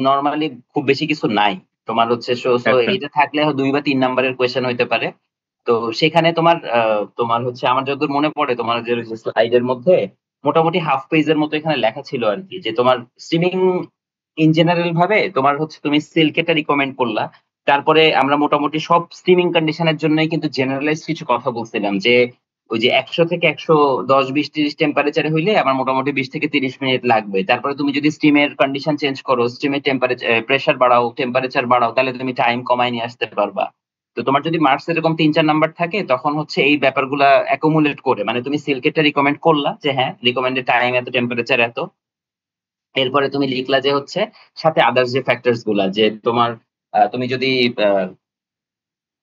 Speaker 2: নর্মালি খুব বেশি কিছু নাই তোমার হচ্ছে, সো
Speaker 1: আচ্ছা
Speaker 2: এটা থাকলে 2 বা 3 নাম্বারের কোয়েশ্চেন হইতে পারে। তো সেখানে তোমার তোমার হচ্ছে আমার যতদূর মনে পড়ে তোমার যে স্লাইডের মধ্যে মোটামুটি হাফ পেজের মতো এখানে লেখা ছিল আর কি, যে তোমার স্ট্রিমিং ইন জেনারেল ভাবে তোমার হচ্ছে তুমি সিল্কেটা রিকমেন্ড করলা, তারপরে আমরা মোটামুটি সব স্ট্রিমিং কন্ডিশনের জন্যই কিন্তু জেনারেলাইজ কিছু কথা বলছিলাম, যে ওই যে 100 থেকে 110 20 30 টেম্পারেচারে হইলে আমার মোটামুটি 20 থেকে 30 মিনিট লাগবে। তারপরে তুমি যদি স্টিমের কন্ডিশন চেঞ্জ করো, স্টিমের টেম্পারেচার প্রেসার বাড়াও, টেম্পারেচার বাড়াও, তাহলে তুমি টাইম কমায় নিয়ে আসতে পারবা। তো তোমার যদি মার্কস এরকম 3-4 নাম্বার থাকে তখন হচ্ছে এই ব্যাপারগুলা অ্যাকুমুলেট করে, মানে তুমি সিল্কেটটা রিকমেন্ড করলা যে হ্যাঁ রিকমেন্ডেড টাইম এত, টেম্পারেচার এত, এরপরে তুমি লিখলা যে হচ্ছে সাথে আদার্স যে ফ্যাক্টরস গুলা, যে তোমার তুমি যদি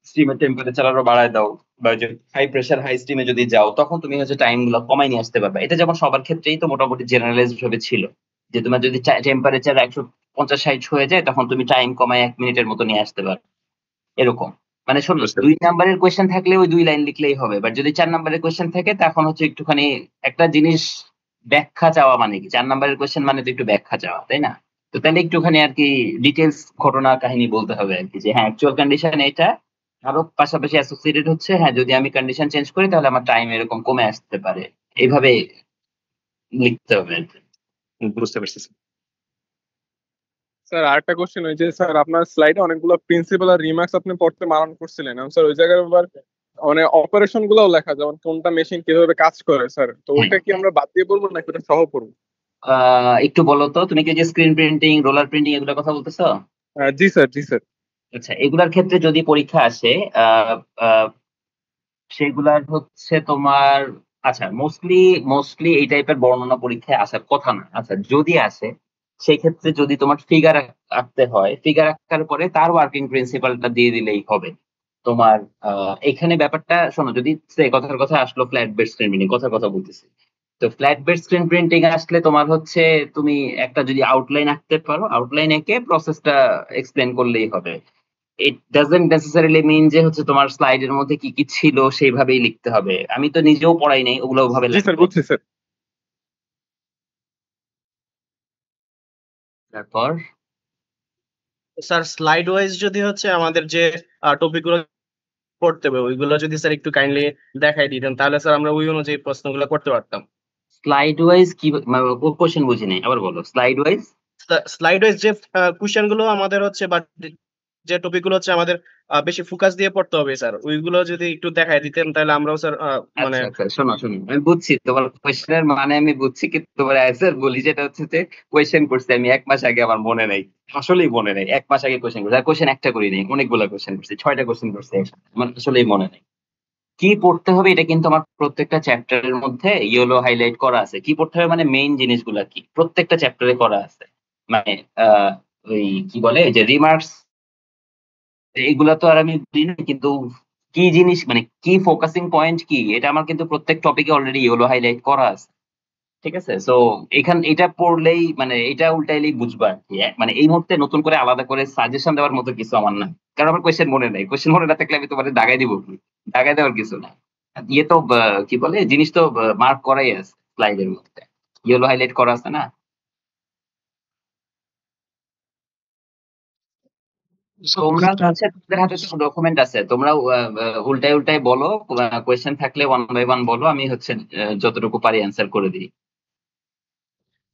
Speaker 2: স্টিমের টেম্পারেচার আরো বাড়ায় দাও, বা যে হাই প্রেসার হাই স্টিমে যদি যাও, তখন তুমি হচ্ছে টাইম গুলো কমাই নিয়ে আসতে পারবে। এটা যেমন সবার ক্ষেত্রেই তো মোটামুটি জেনারেলাইজ ভাবে ছিল, যে তোমার যদি টেম্পারেচার 150-60 হয়ে যায় তখন তুমি টাইম কমায় 1 মিনিটের মতো নিয়ে আসতে পারবে, এরকম। মানে শোনো,
Speaker 1: বুঝতে
Speaker 2: 2 নাম্বারের কোয়েশ্চেন থাকলে ওই 2 লাইন লিখলেই হবে, বাট যদি 4 নাম্বারের কোয়েশ্চেন থাকে তখন হচ্ছে একটুখানি একটা জিনিস ব্যাখ্যা চাওয়া, মানে কি 4 নাম্বারের কোয়েশ্চেন মানে তো একটু ব্যাখ্যা চাওয়া, তাই না? তো তাহলে একটুখানি আর কি ডিটেলস ঘটনা কাহিনী বলতে হবে আর কি, যে হ্যাঁ অ্যাকচুয়াল কন্ডিশন এটা, আরো পাশাপাশি অ্যাসোসিয়েটেড হচ্ছে হ্যাঁ যদি আমি কন্ডিশন চেঞ্জ করি তাহলে আমার টাইম এরকম কমে আসতে পারে, এইভাবে লিখতে হবে আর কি।
Speaker 1: বুঝতে পারছি স্যার।
Speaker 4: স্যার আরেকটা কোশ্চেন, ওই যে স্যার আপনার স্লাইডে অনেকগুলো প্রিন্সিপাল আর রিমার্কস আপনি পড়তে বারণ করছিলেন, এখন স্যার ওই জায়গার আবার মানে অপারেশন গুলাও লেখা, যেমন কোনটা মেশিন কিভাবে কাজ করে স্যার, তো
Speaker 2: হ্যাঁ,
Speaker 4: ওইটা কি আমরা বাদ দিয়ে পড়বো নাকি ওটা সহ পড়বো?
Speaker 2: একটু বলো তো, তুমি কি যে স্ক্রিন প্রিন্টিং, রোলার প্রিন্টিং এগুলোর কথা বলতেছো?
Speaker 4: জি স্যার জি স্যার।
Speaker 2: আচ্ছা, এগুলার ক্ষেত্রে যদি পরীক্ষা আসে আহ আহ, সেগুলার হচ্ছে তোমার, আচ্ছা মোস্টলি মোস্টলি এই টাইপের বর্ণনা পরীক্ষায় আসার কথা না। আচ্ছা যদি আসে, সেই ক্ষেত্রে যদি তোমার ফিগার আঁকতে হয়, ফিগার আঁকার পরে তার ওয়ার্কিং প্রিন্সিপালটা দিয়ে দিলেই হবে তোমার। এখানে ব্যাপারটা শোনো, যদি কথার কথা আসলো ফ্ল্যাট বেড স্ক্রিন প্রিন্টিং, কথার কথা বলতেছি, তো ফ্ল্যাট বেড স্ক্রিন প্রিন্টিং আসলে তোমার হচ্ছে তুমি একটা যদি আউটলাইন আঁকতে পারো, আউটলাইন এঁকে প্রসেসটা এক্সপ্লেন করলেই হবে। ইট ডাজন্ট নেসেসারিলি মিন যে হচ্ছে তোমার স্লাইডের মধ্যে কি কি ছিল সেইভাবেই লিখতে হবে। আমি তো নিজেও পড়াই নাই, ওগুলো ওভাবে
Speaker 4: জি স্যার,
Speaker 2: লাগবে।
Speaker 4: বুঝছি স্যার।
Speaker 2: তারপর
Speaker 5: স্যার স্লাইড ওয়াইজ যদি হচ্ছে আমাদের যে টপিক গুলো পড়তে হবে ওইগুলো যদি স্যার একটু কাইন্ডলি দেখাই দিতেন, তাহলে স্যার আমরা ওই অনুযায়ী প্রশ্নগুলো করতে পারতাম।
Speaker 2: স্লাইড ওয়াইজ কি কোশ্চেন বুঝি নাই, আবার বলো। স্লাইড ওয়াইজ
Speaker 5: স্লাইড ওয়াইজ যে কোশ্চেন গুলো আমাদের হচ্ছে বা যে টপিক গুলো হচ্ছে আমাদের বেশি ফোকাস দিয়ে পড়তে হবে স্যার, ওইগুলো যদি একটু দেখাই দিতেন তাহলে আমরাও স্যার মানে
Speaker 2: আচ্ছা আচ্ছা, শোনো শোনো, আমি বুঝছি তোমার কোয়েশ্চেনের মানে, আমি বুঝছি, কিন্তু তোমার অ্যান্সার বলি যেটা হচ্ছে যে কোয়েশ্চেন করছি আমি 1 মাস আগে, আমার মনে নেই, আসলেই মনে নেই। 1 মাস আগে কোয়েশ্চেন করছি, আর কোয়েশ্চেন একটা করি নাই, অনেকগুলো কোয়েশ্চেন করছি, 6টা কোয়েশ্চেন করছি একসাথে, আমার আসলেই মনে নেই। কি পড়তে হবে এটা কিন্তু আমার প্রত্যেকটা চ্যাপ্টারের মধ্যে ইয়েলো হাইলাইট করা আছে। কি পড়তে হবে মানে মেইন জিনিসগুলা কি প্রত্যেকটা চ্যাপ্টারে করা আছে। মানে ওই কি বলে যে রিমার্কস, এগুলা তো আর আমি বলি না, কিন্তু কি জিনিস মানে কি ফোকাসিং পয়েন্ট কি, এটা আমার কিন্তু প্রত্যেক টপিকে অলরেডি ইয়েলো হাইলাইট করা আছে। ঠিক আছে, সো এটা পড়লেই মানে এটা উল্টাইলেই বুঝবা আর কি। মানে এই মুহূর্তে নতুন করে আলাদা করে সাজেশন দেওয়ার মতো কিছু আমার না, কারণ আমার কোয়েশ্চেন মনে নাই। কোয়েশ্চেন মনে না থাকলে আমি তোমাদের দাগাই দিব কি? দাগাই দেওয়ার কিছু না। ইয়ে তো কি বলে জিনিস তো মার্ক করাই আছে স্লাইডের মধ্যে, ইয়েলো হাইলাইট করা আছে না। তোমরা হচ্ছে তোমাদের হাতে তো ডকুমেন্ট আছে, তোমরা উল্টায় উল্টায় বলো, কোয়েশ্চেন থাকলে 1 বাই 1 বলো, আমি হচ্ছে যতটুকু পারি অ্যান্সার করে দিই।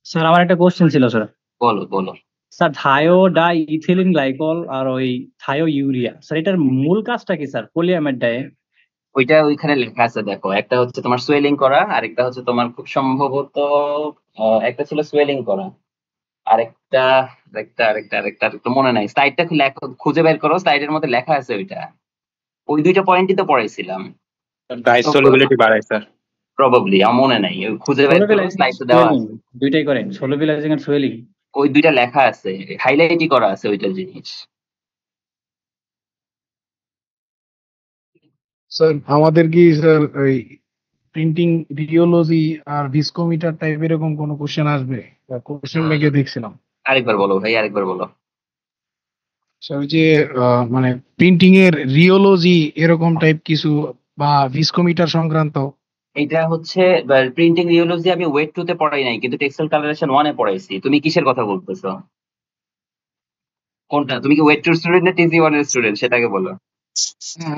Speaker 6: স্যার আমার একটা কোশ্চেন ছিল স্যার।
Speaker 2: বলো বলো।
Speaker 6: Sir thio die ethylene glycol আর ওই থায়ো ইউরিয়া, স্যার এটার মূল কাজটা কি স্যার পলিঅ্যামাইড ডায়ে?
Speaker 2: ওইটা ওইখানে লেখা আছে দেখো, একটা হচ্ছে তোমার সোয়েলিং করা, আরেকটা হচ্ছে তোমার খুব সম্ভবত একটা ছিল সোয়েলিং করা, আরেকটা আরেকটা মনে নাই। স্লাইডটা খুঁজে বের করো, স্লাইডের মধ্যে লেখা আছে ওইটা। ওই 2টা পয়েন্টই তো পড়াইছিলাম।
Speaker 1: ডাই সলিবিলিটি বাড়ায় স্যার।
Speaker 2: প্রবাবলি আমার মনে নাই, ওই খুঁজে বের করো,
Speaker 6: সোলোবিলাইজিং
Speaker 2: স্লাইড তো দেওয়া
Speaker 6: সোয়েলিং,
Speaker 2: আছে।
Speaker 6: দুইটাই করেন, সোলোবিলাইজিং আর সোয়েলিং।
Speaker 2: ওই 2টা লেখা আছে, হাইলাইটই করা আছে ওইটার জিনিস।
Speaker 7: স্যার আমাদের কি স্যার ওই প্রিন্টিং রিওলজি আর ভিসকোমিটার টাইপ এরকম কোনো কোশ্চেন আসবে? কোশ্চেন ব্যাংকে দেখছিলাম
Speaker 2: আরেকবার বলো ভাই, আরেকবার বলো।
Speaker 7: স্যার ওই যে মানে প্রিন্টিং এর রিওলজি এরকম টাইপ কিছু বা ভিসকোমিটার সংক্রান্ত।
Speaker 2: এটা হচ্ছে প্রিন্টিং রিওলজি আমি ওয়েট 2 তে পড়াই নাই, কিন্তু টেক্সটাইল কালারেশন 1 এ পড়াইছি। তুমি কিসের কথা বলতেছো? কোনটা? তুমি কি ওয়েট 2 স্টুডেন্ট না টিজি 1 এর স্টুডেন্ট সেটাকে বলো।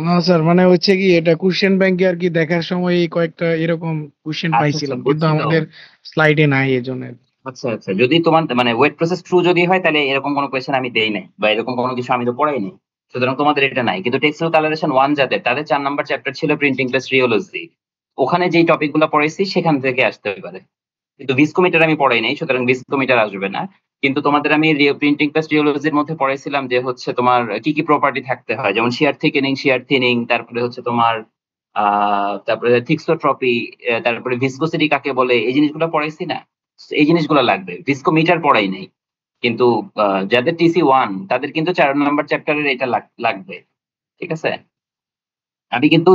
Speaker 7: না স্যার, মানে হচ্ছে কি এটা কোশ্চেন ব্যাংকে আর কি দেখার সময় এই কয়েকটা এরকম কোশ্চেন
Speaker 2: আচ্ছা আচ্ছা,
Speaker 7: পাইছিলাম, কিন্তু
Speaker 2: বুঝছি তো।
Speaker 7: আমাদের স্লাইডে নাই এজন্য।
Speaker 2: আচ্ছা আচ্ছা, যদি তোমার মানে ওয়েট প্রসেস ট্রু যদি হয় তাহলে এরকম কোনো কোয়েশ্চেন আমি দেই নাই, বা এরকম কোনো কিছু আমি তো পড়াই নাই, সুতরাং তোমাদের এটা নাই। কিন্তু টেক্সটাইল কালারেশন 1 যাদের, তাদের 4 নাম্বার চ্যাপ্টার ছিল প্রিন্টিং প্লাস রিওলজি, ওখানে যেই টপিক গুলো পড়াইছি সেখান থেকে আসতে পারে। কিন্তু ভিসকোমিটার আমি পড়াই নাই, সুতরাং ভিসকোমিটার আসবে না। কিন্তু তোমাদের আমি প্রিন্টিং প্লাস রিওলজির মধ্যে পড়াইছিলাম যে হচ্ছে তোমার কি কি প্রপার্টি থাকতে হয়, যেমন শিয়ার থিকেনিং, শিয়ার থিনিং, তারপরে হচ্ছে তোমার তারপরে থিক্সোট্রপি, তারপরে ভিসকোসিটি কাকে বলে, এই জিনিসগুলো পড়াইছি না। এই জিনিসগুলো লাগবে, ভিসকোমিটার পড়াই নাই। কিন্তু যাদের টিসি 1 তাদের কিন্তু 4 নাম্বার চ্যাপ্টারের এটা লাগবে। ঠিক আছে, আমি কিন্তু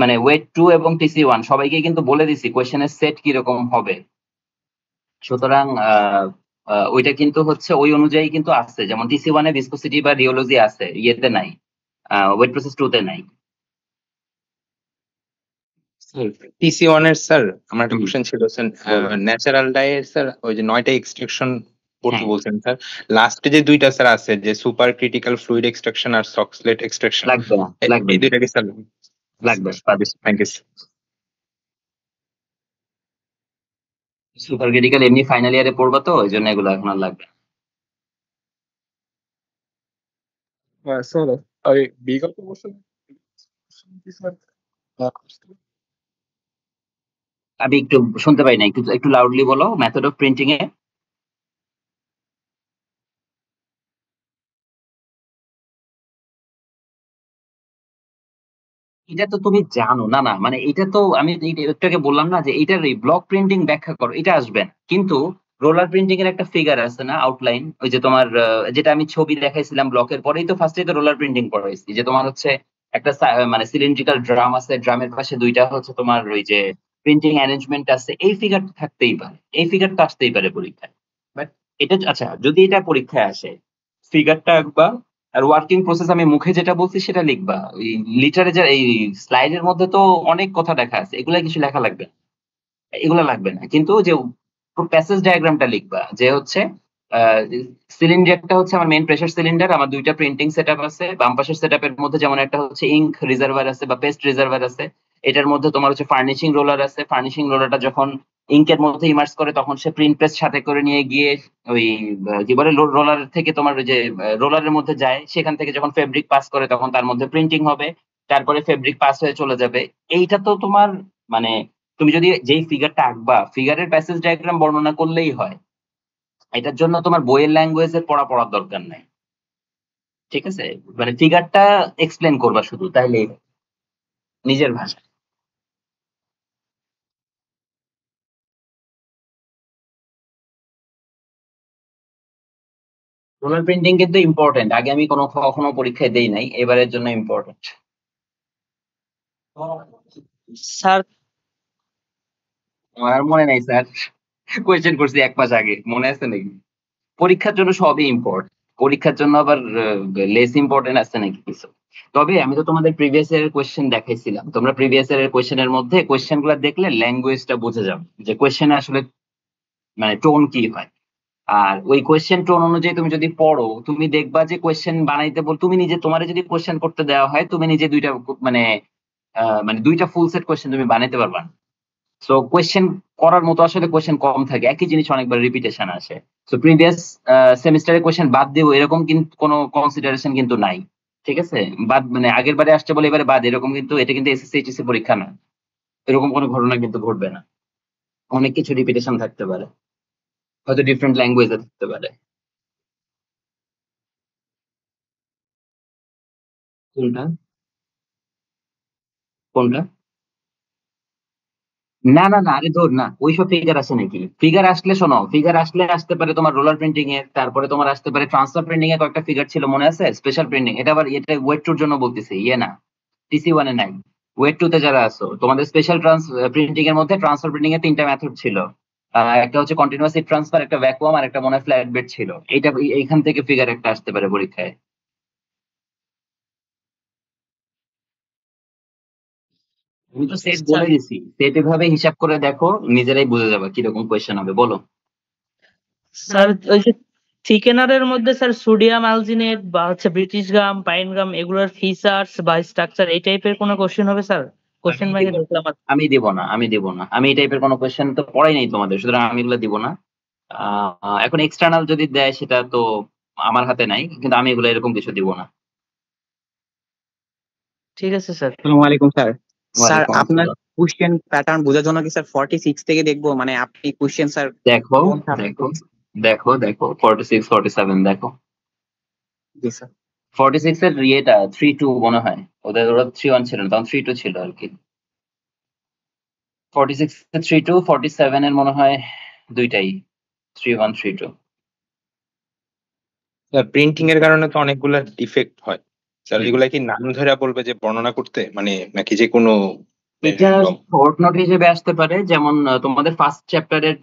Speaker 2: মানে ওয়েট 2 এবং টিসি 1 সবাইকে কিন্তু বলে দিছি কোয়েশ্চেনের সেট কিরকম হবে। সুতরাং ওইটা কিন্তু হচ্ছে ওই অনুযায়ী কিন্তু আছে, যেমন টিসি 1 এ ভিসকোসিটি বা রিওলজি আছে, ইয়েতে নাই, ওয়েট প্রসেস 2 তে নাই।
Speaker 1: টিসি ওয়ান এর স্যার আমার একটা কোশ্চেন ছিল স্যার, ন্যাচারাল ডাইয়ের স্যার ওই যে 9টা এক্সট্রাকশন পড়তে বলছেন স্যার, লাস্টে যে 2টা স্যার আছে যে সুপার ক্রিটিক্যাল ফ্লুইড এক্সট্রাকশন আর সক্সলেট এক্সট্রাকশন,
Speaker 2: লাগবে না, লাগবে
Speaker 1: এই দুইটা কি স্যার
Speaker 2: লাগবে।
Speaker 1: Thank you.
Speaker 2: সুপার ক্রিটিক্যাল এমনি ফাইনাল ইয়ারে পড়বা তো, ওই জন্য এগুলো এখন আর লাগবে না।
Speaker 4: স্যার ওই বিগত কোশ্চেন কি স্যার?
Speaker 2: আমি একটু শুনতে পাই না, একটু একটু লাউডলি বলো। মেথড অফ প্রিন্টিং এ এটা তো তুমি জানো না, না মানে এটা তো আমি একটু আগে বললাম না যে এটার এই ব্লক প্রিন্টিং ব্যাখ্যা করো, এটা আসবে না। কিন্তু রোলার প্রিন্টিং এর একটা ফিগার আছে না, আউটলাইন, ওই যে তোমার যেটা আমি ছবি দেখাইছিলাম ব্লকের পরেই তো ফার্স্টে তো রোলার প্রিন্টিং পড়াইছি, যে তোমার হচ্ছে একটা মানে সিলিন্ড্রিক্যাল ড্রাম আছে, ড্রামের পাশে দুইটা হচ্ছে তোমার ওই যে প্রিন্টিং অ্যারেঞ্জমেন্ট আছে, এই ফিগারটা থাকতেই পারে, এই ফিগারটা আসতেই পারে পরীক্ষায়। বাট এটা আচ্ছা যদি এটা পরীক্ষায় আসে, ফিগারটা আঁকবা আর ওয়ার্কিং প্রসেস আমি মুখে যেটা বলছি সেটা লিখবা। ওই লিটারেচার এই স্লাইডের মধ্যে তো অনেক কথা লেখা আছে, এগুলা কিছু লেখা লাগবে না, এগুলা লাগবে না। কিন্তু যে প্যাসেজ ডায়াগ্রামটা লিখবা, যে হচ্ছে সিলিন্ডারটা হচ্ছে আমার মেইন প্রেসার সিলিন্ডার, আমার দুইটা প্রিন্টিং সেটআপ আছে, বাম পাশের সেটআপের মধ্যে যেমন একটা হচ্ছে ইঙ্ক রিজার্ভার আছে বা পেস্ট রিজার্ভার আছে, এটার মধ্যে তোমার হচ্ছে ফার্নিশিং রোলার আছে, ফার্নিশিং রোলারটা যখন ইঙ্কের মধ্যে ইমার্স করে তখন সে প্রিন্ট প্রেস সাথে করে নিয়ে গিয়ে ওই কি বলে রোলার থেকে তোমার ওই যে রোলারের মধ্যে যায়, সেখান থেকে যখন ফেব্রিক পাস করে তখন তার মধ্যে প্রিন্টিং হবে, তারপরে ফেব্রিক পাস হয়ে চলে যাবে। এইটা তো তোমার মানে তুমি যদি যেই ফিগারটা আঁকবা, ফিগারের প্যাসেজ ডায়াগ্রাম বর্ণনা করলেই হয়, এটার জন্য তোমার বইয়ের ল্যাঙ্গুয়েজের পড়ার দরকার নাই। ঠিক আছে, মানে ফিগারটা এক্সপ্লেন করবা শুধু, তাইলে নিজের ভাষায়। রোলার প্রিন্টিং কিন্তু ইম্পর্টেন্ট, আগে আমি কখনো পরীক্ষায় দেই নাই, এবারের জন্য ইম্পর্টেন্ট।
Speaker 8: স্যার
Speaker 2: আমার মনে নাই স্যার, কোয়েশ্চেন করছি 1 মাস আগে, মনে আছে নাকি? পরীক্ষার জন্য সবই ইম্পর্টেন্ট, পরীক্ষার জন্য আবার লেস ইম্পর্টেন্ট আছে নাকি কিছু? তবে আমি তো তোমাদের প্রিভিয়াস ইয়ারের কোয়েশ্চেন দেখাইছিলাম, তোমরা প্রিভিয়াস ইয়ারের কোয়েশ্চেনের মধ্যে কোয়েশ্চেন গুলো দেখলে ল্যাঙ্গুয়েজটা বুঝে যাবে যে কোয়েশ্চেনে আসলে মানে টোন কি হয়। আর ওই কোয়েশ্চেন টোন অনুযায়ী তুমি যদি পড়ো, তুমি দেখবা যে কোয়েশ্চেন বানাইতে তুমি নিজে, তোমার যদি কোয়েশ্চেন করতে দেওয়া হয়, তুমি নিজে দুইটা মানে মানে দুইটা ফুল সেট কোয়েশ্চেন তুমি বানাইতে পারবা না। সো কোয়েশ্চেন করার মতো আসলে কোয়েশ্চেন কম থাকে, একই জিনিস অনেকবার রিপিটেশন আসে। সো প্রিভিয়াস সেমিস্টারের কোয়েশ্চেন বাদ দিব এরকম কিন্তু কোনো কনসিডারেশন কিন্তু নাই। ঠিক আছে, বাদ মানে আগের বারে আসছে বলে এবারে বাদ এরকম কিন্তু, এটা কিন্তু এসএসসি এইচএসসি পরীক্ষা না, এরকম কোনো ঘটনা কিন্তু ঘটবে না। অনেক কিছু রিপিটেশন থাকতে পারে, হয়তো ডিফারেন্ট ল্যাঙ্গুয়েজে থাকতে পারে। কোনটা কোনটা? না না না, আরে ধর না, ওইসব ফিগার আসে নাকি? ফিগার আসলে শোনো, ফিগার আসলে আসতে পারে তোমার রোলার প্রিন্টিং এর, তারপরে তোমার আসতে পারে ট্রান্সফার প্রিন্টিং এর কয়েকটা ফিগার ছিল মনে আছে, স্পেশাল প্রিন্টিং, এটা আবার এটা ওয়েট টুর জন্য বলতেছি, ইয়ে না, TC1 এ নাই। ওয়েট টু তে যারা আছো তোমাদের স্পেশাল প্রিন্টিং এর মধ্যে ট্রান্সফার প্রিন্টিং এর 3টা মেথড ছিল। একটা হচ্ছে কন্টিনিউয়াস হিট ট্রান্সফার, একটা ভ্যাকুয়াম, আর একটা মনে হয় ফ্ল্যাট বেড ছিল। এইটা এইখান থেকে ফিগার একটা আসতে পারে পরীক্ষায়। আমি তো সেট
Speaker 8: স্যার
Speaker 2: বলে দিছি, সেট এভাবে হিসাব করে দেখো, নিজেরাই বুঝে যাবে কিরকম কোয়েশ্চেন হবে। বলো।
Speaker 8: স্যার ওই যে থিকেনারের মধ্যে স্যার সোডিয়াম অ্যালজিনেট বা হচ্ছে ব্রিটিশ গাম, পাইন গাম এগুলোর ফিচার্স বা স্ট্রাকচার এই টাইপের কোনো কোশ্চেন হবে স্যার?
Speaker 2: আমি
Speaker 8: কোশ্চেন ব্যাংকে
Speaker 2: দিব
Speaker 8: দেখলাম
Speaker 2: আমি দিব না, আমি দিব না, আমি এই টাইপের কোনো কোয়েশ্চেন তো পড়াই নাই তোমাদের, সুতরাং আমি এগুলো দিব না। এখন এক্সটার্নাল যদি দেয় সেটা তো আমার হাতে নাই, কিন্তু আমি এগুলো এরকম কিছু দিব না।
Speaker 8: ঠিক আছে স্যার।
Speaker 9: আসসালামু আলাইকুম স্যার। স্যার
Speaker 2: ওয়ালাইকুম
Speaker 9: আপনার
Speaker 2: আসসালাম।
Speaker 9: কোশ্চেন প্যাটার্ন বোঝার জন্য কি স্যার 46 থেকে দেখবো, মানে আপনি কোশ্চেন স্যার
Speaker 2: দেখো
Speaker 9: কোন সাবজেক্ট?
Speaker 2: দেখো দেখো দেখো 46 47 দেখো।
Speaker 9: জি স্যার।
Speaker 2: 46 এর ইয়েটা 3-2 মনে হয়, ওরা 3-1 ছিল না, তখন 3-2 ছিল আর কি। 46 এ 3-2, 47 এর মনে হয় দুইটাই 3-1 3-2।
Speaker 1: প্রিন্টিং এর কারণে তো অনেকগুলা ডিফেক্ট হয় স্যার, এগুলা কি নাম ধরে বলবে যে বর্ণনা করতে, মানে নাকি যে কোনো
Speaker 2: এটা শর্ট নোট হিসেবে আসতে পারে, যেমন তোমাদের ফার্স্ট চ্যাপ্টারের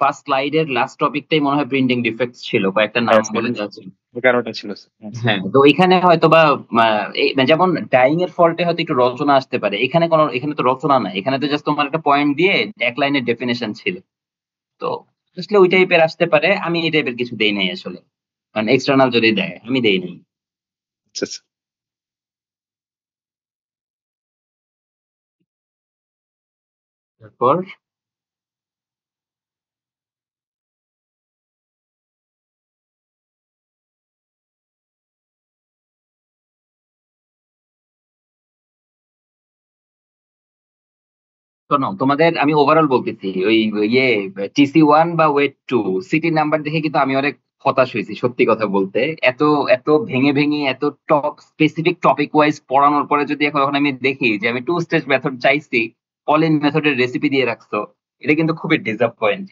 Speaker 2: ফার্স্ট স্লাইডের লাস্ট টপিকটাই মনে হয় প্রিন্টিং ডিফেক্টস ছিল, কয়েকটা নাম বলে দেওয়া ছিল।
Speaker 1: 11টা ছিল স্যার।
Speaker 2: হ্যাঁ, তো এখানে হয়তো বা যেমন ডাইং এর ফল্টে হয়তো একটু রচনা আসতে পারে, এখানে তো রচনা নাই, এখানে তো জাস্ট তোমার একটা পয়েন্ট দিয়ে এক লাইনের ডেফিনেশন ছিল। তো আসলে ওই টাইপের আসতে পারে, আমি এই টাইপের কিছু দেই নাই আসলে, কারণ এক্সটার্নাল যদি দেয় আমি দেই নাই।
Speaker 1: আচ্ছা আচ্ছা।
Speaker 2: তারপর শোনো, তোমাদের আমি ওভারঅল বলতেছি, ওই ইয়ে TC1 বা ওয়েট 2 সিটির নাম্বার দেখে কিন্তু আমি অনেক হতাশ হয়েছি সত্যি কথা বলতে। এত এত ভেঙে ভেঙে এত স্পেসিফিক টপিক ওয়াইজ পড়ানোর পরে যদি এখন আমি দেখি যে আমি 2 স্টেজ মেথড চাইছি, অলিন মেথডের রেসিপি দিয়ে রাখছো, এটা কিন্তু খুবই ডিসঅ্যাপয়েন্ট।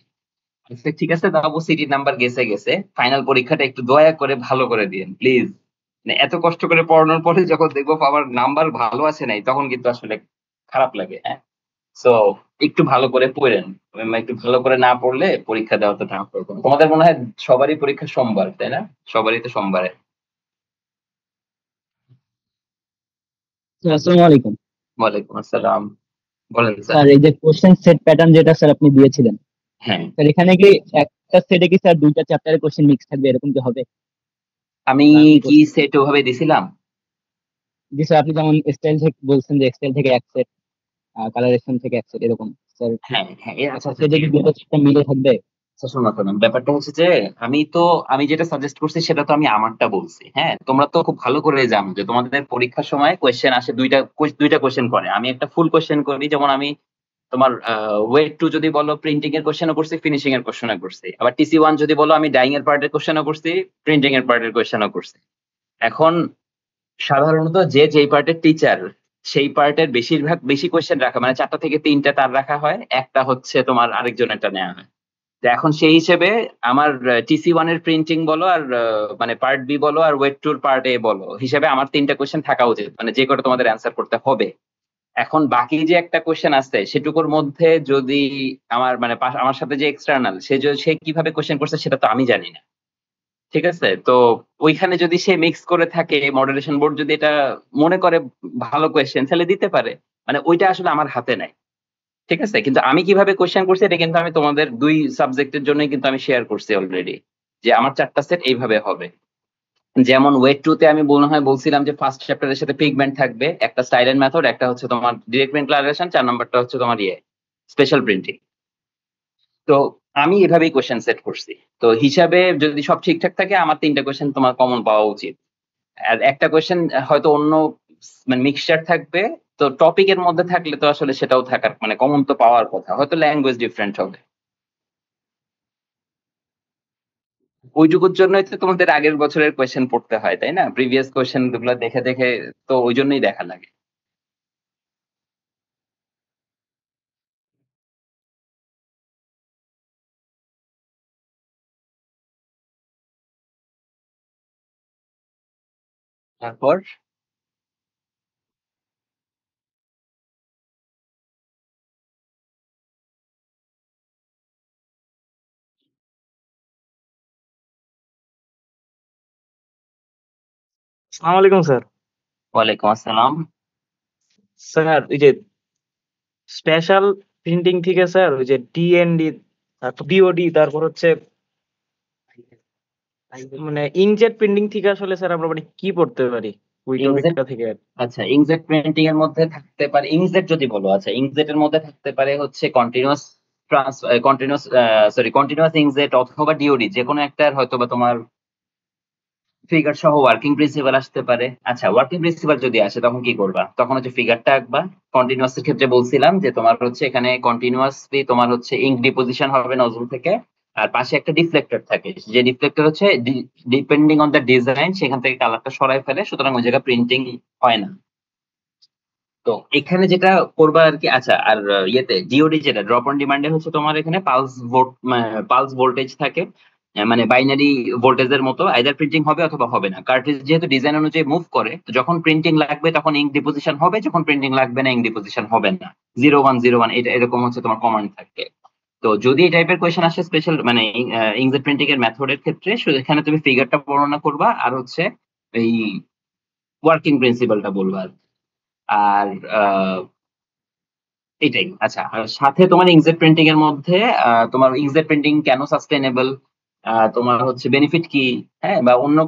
Speaker 2: ঠিক আছে, তারপর সিটির নাম্বার গেছে গেছে, ফাইনাল পরীক্ষাটা একটু দয়া করে ভালো করে দিন প্লিজ। মানে এত কষ্ট করে পড়ানোর পরে যখন দেখবো আমার নাম্বার ভালো আসে নাই, তখন কিন্তু আসলে খারাপ লাগে। হ্যাঁ, সো একটু ভালো করে পড়েন, একটু ভালো করে না পড়লে পরীক্ষা দেওয়া তো টাফ হবে। তোমাদের মনে হয় সবারই পরীক্ষা সোমবার, তাই না? সবারই তো সোমবারে।
Speaker 10: আসসালামু আলাইকুম
Speaker 2: ওয়ালাইকুম আসসালাম, বলেন স্যার।
Speaker 10: স্যার। এই যে কোশ্চেন সেট প্যাটার্ন যেটা স্যার আপনি দিয়েছিলেন,
Speaker 2: হ্যাঁ,
Speaker 10: স্যার এখানে কি একটা সেটে কি স্যার দুইটা চ্যাপ্টারের কোশ্চেন মিক্স থাকবে, এরকম কি হবে?
Speaker 2: আমি
Speaker 10: না,
Speaker 2: কি সেট ওভাবে দিছিলাম?
Speaker 10: জি স্যার, আপনি যেমন স্টাইল থেকে বলছেন যে স্টাইল থেকে এক সেট, কালারেশন থেকে এক সেট, এরকম স্যার
Speaker 2: হ্যাঁ হ্যাঁ, আচ্ছা আচ্ছা,
Speaker 10: সেটে কি দুটো চ্যাপ্টার মিলে থাকবে?
Speaker 2: আচ্ছা শোনো শোনো, ব্যাপারটা হচ্ছে যে আমি যেটা সাজেস্ট করছি সেটা তো আমি আমারটা বলছি। হ্যাঁ, তোমরা তো খুব ভালো করে জানো যে তোমাদের পরীক্ষার সময় কোয়েশ্চেন আসে দুইটা কোয়েশ্চেন করে। আমি একটা ফুল কোয়েশ্চেন করি, যেমন আমি তোমার ওয়েট টু যদি বলো প্রিন্টিং এর কোয়েশ্চেনও করছি, ফিনিশিং এর কোয়েশ্চেনও করছি। আবার টিসি ওয়ান যদি বলো আমি ডাইং এর পার্টের কোয়েশ্চেনও করছি, প্রিন্টিং এর পার্টের কোয়েশ্চেনও করছি। এখন সাধারণত যেই পার্টের টিচার সেই পার্টের বেশি কোয়েশ্চেন রাখা, মানে 4টা থেকে 3টা তার রাখা হয়, একটা হচ্ছে তোমার আরেকজনেরটা নেওয়া হয়। তো এখন সেই হিসেবে আমার টিসি ওয়ান এর প্রিন্টিং বলো আর মানে পার্ট বি বলো আর ওয়েট টুর পার্ট এ বলো, হিসেবে আমার 3টা কোয়েশ্চেন থাকা উচিত, মানে যে করে তোমাদের অ্যান্সার করতে হবে। এখন বাকি যে একটা কোয়েশ্চেন আছে সেটুকুর মধ্যে যদি মানে আমার সাথে যে এক্সটার্নাল সে কিভাবে কোয়েশ্চেন করছে সেটা তো আমি জানি না। ঠিক আছে, তো ওইখানে যদি সে মিক্স করে থাকে, মডারেশন বোর্ড যদি এটা মনে করে ভালো কোয়েশ্চেন তাহলে দিতে পারে, মানে ওইটা আসলে আমার হাতে নাই। ঠিক আছে, কিন্তু আমি কিভাবে কোয়েশ্চেন করছি এটা কিন্তু আমি তোমাদের 2 সাবজেক্টের জন্য কিন্তু আমি শেয়ার করছি অলরেডি, যে আমার 4টা সেট এইভাবে হবে। যেমন ওয়েট টু তে আমি বলছিলাম যে ফার্স্ট চ্যাপ্টারের সাথে পিগমেন্ট থাকবে, একটা স্টাইল এন্ড মেথড, একটা হচ্ছে তোমার ডিরেক্ট প্রিন্ট ক্লারেশন, 4 নাম্বারটা হচ্ছে তোমার স্পেশাল প্রিন্টিং। তো আমি এভাবেই কোয়েশ্চেন সেট করছি। তো হিসাবে যদি সব ঠিকঠাক থাকে আমার 3টা কোয়েশ্চেন তোমার কমন পাওয়া উচিত। আর একটা কোয়েশ্চেন হয়তো অন্য মানে মিক্সচার থাকবে, তো টপিকের মধ্যে থাকলে তো আসলে সেটাও থাকার মানে কমন তো পাওয়ার কথা, হয়তো ল্যাঙ্গুয়েজ ডিফারেন্ট হবে। ওইটুকুর জন্যই তো তোমাদের আগের বছরের কোয়েশ্চেন পড়তে হয়, তাই না? প্রিভিয়াস কোয়েশ্চেন গুলো দেখে দেখে তো ওই জন্যই দেখা লাগে। তারপর
Speaker 5: আসসালামু আলাইকুম স্যার।
Speaker 2: ওয়ালাইকুম আসসালাম।
Speaker 5: স্যার ওই যে স্পেশাল প্রিন্টিং থেকে স্যার ওই যে ডিএনডি, তারপর ডিওডি, তারপর হচ্ছে মানে ইঙ্কজেট প্রিন্টিং থেকে আসলে স্যার আমরা মানে কি পড়তে পারি ওই
Speaker 2: ইংজেট,
Speaker 5: টপিকটা থেকে?
Speaker 2: আচ্ছা ইংজেট প্রিন্টিং এর মধ্যে থাকতে পারে, ইংজেট যদি বলো, আচ্ছা ইংজেট এর মধ্যে থাকতে পারে হচ্ছে কন্টিনিউয়াস ইংজেট অথবা ডিওডি, যে কোনো একটার হয়তো বা তোমার ফিগার সহ ওয়ার্কিং প্রিন্সিপাল আসতে পারে। আচ্ছা ওয়ার্কিং প্রিন্সিপাল যদি আসে তখন কি করবা? তখন হচ্ছে ফিগারটা আঁকবা। কন্টিনিউয়াস এর ক্ষেত্রে বলছিলাম যে তোমার হচ্ছে এখানে কন্টিনিউয়াসলি তোমার হচ্ছে ইঙ্ক ডিপোজিশন হবে নজল থেকে, আর পাশে একটা ডিফ্লেক্টর থাকে, যে ডিফ্লেক্টর হচ্ছে ডিপেন্ডিং অন দ্য ডিজাইন সেখান থেকে কালারটা সরাই ফেলে, সুতরাং ওই জায়গায় প্রিন্টিং হয় না। তো এখানে যেটা করবা আর কি, আচ্ছা আর ডিওডি যেটা ড্রপ অন ডিমান্ডে হচ্ছে তোমার এখানে পালস ভোল্টেজ থাকে, মানে বাইনারি ভোল্টেজের মতো, আইদার প্রিন্টিং হবে অথবা হবে না। কার্ট্রিজ যেহেতু ডিজাইন অনুযায়ী মুভ করে, তো যখন প্রিন্টিং লাগবে তখন ইঙ্ক ডিপোজিশন হবে, যখন প্রিন্টিং লাগবে না ইঙ্ক ডিপোজিশন হবে না। 0101 এটা এরকম হচ্ছে তোমার কমান্ড থাকে। তো যদি এই টাইপের কোয়েশ্চেন আসে স্পেশাল মানে ইঙ্কজেট প্রিন্টিং এর মেথডের ক্ষেত্রে, এখানে তুমি ফিগারটা বর্ণনা করবা আর হচ্ছে এই ওয়ার্কিং প্রিন্সিপালটা বলবা। আর এটাই। আচ্ছা, আর সাথে তোমার ইঙ্কজেট প্রিন্টিং এর মধ্যে তোমার ইঙ্কজেট প্রিন্টিং কেন সাস্টেনেবল, তোমার হচ্ছে বেনিফিট কি, হ্যাঁ, বা অন্য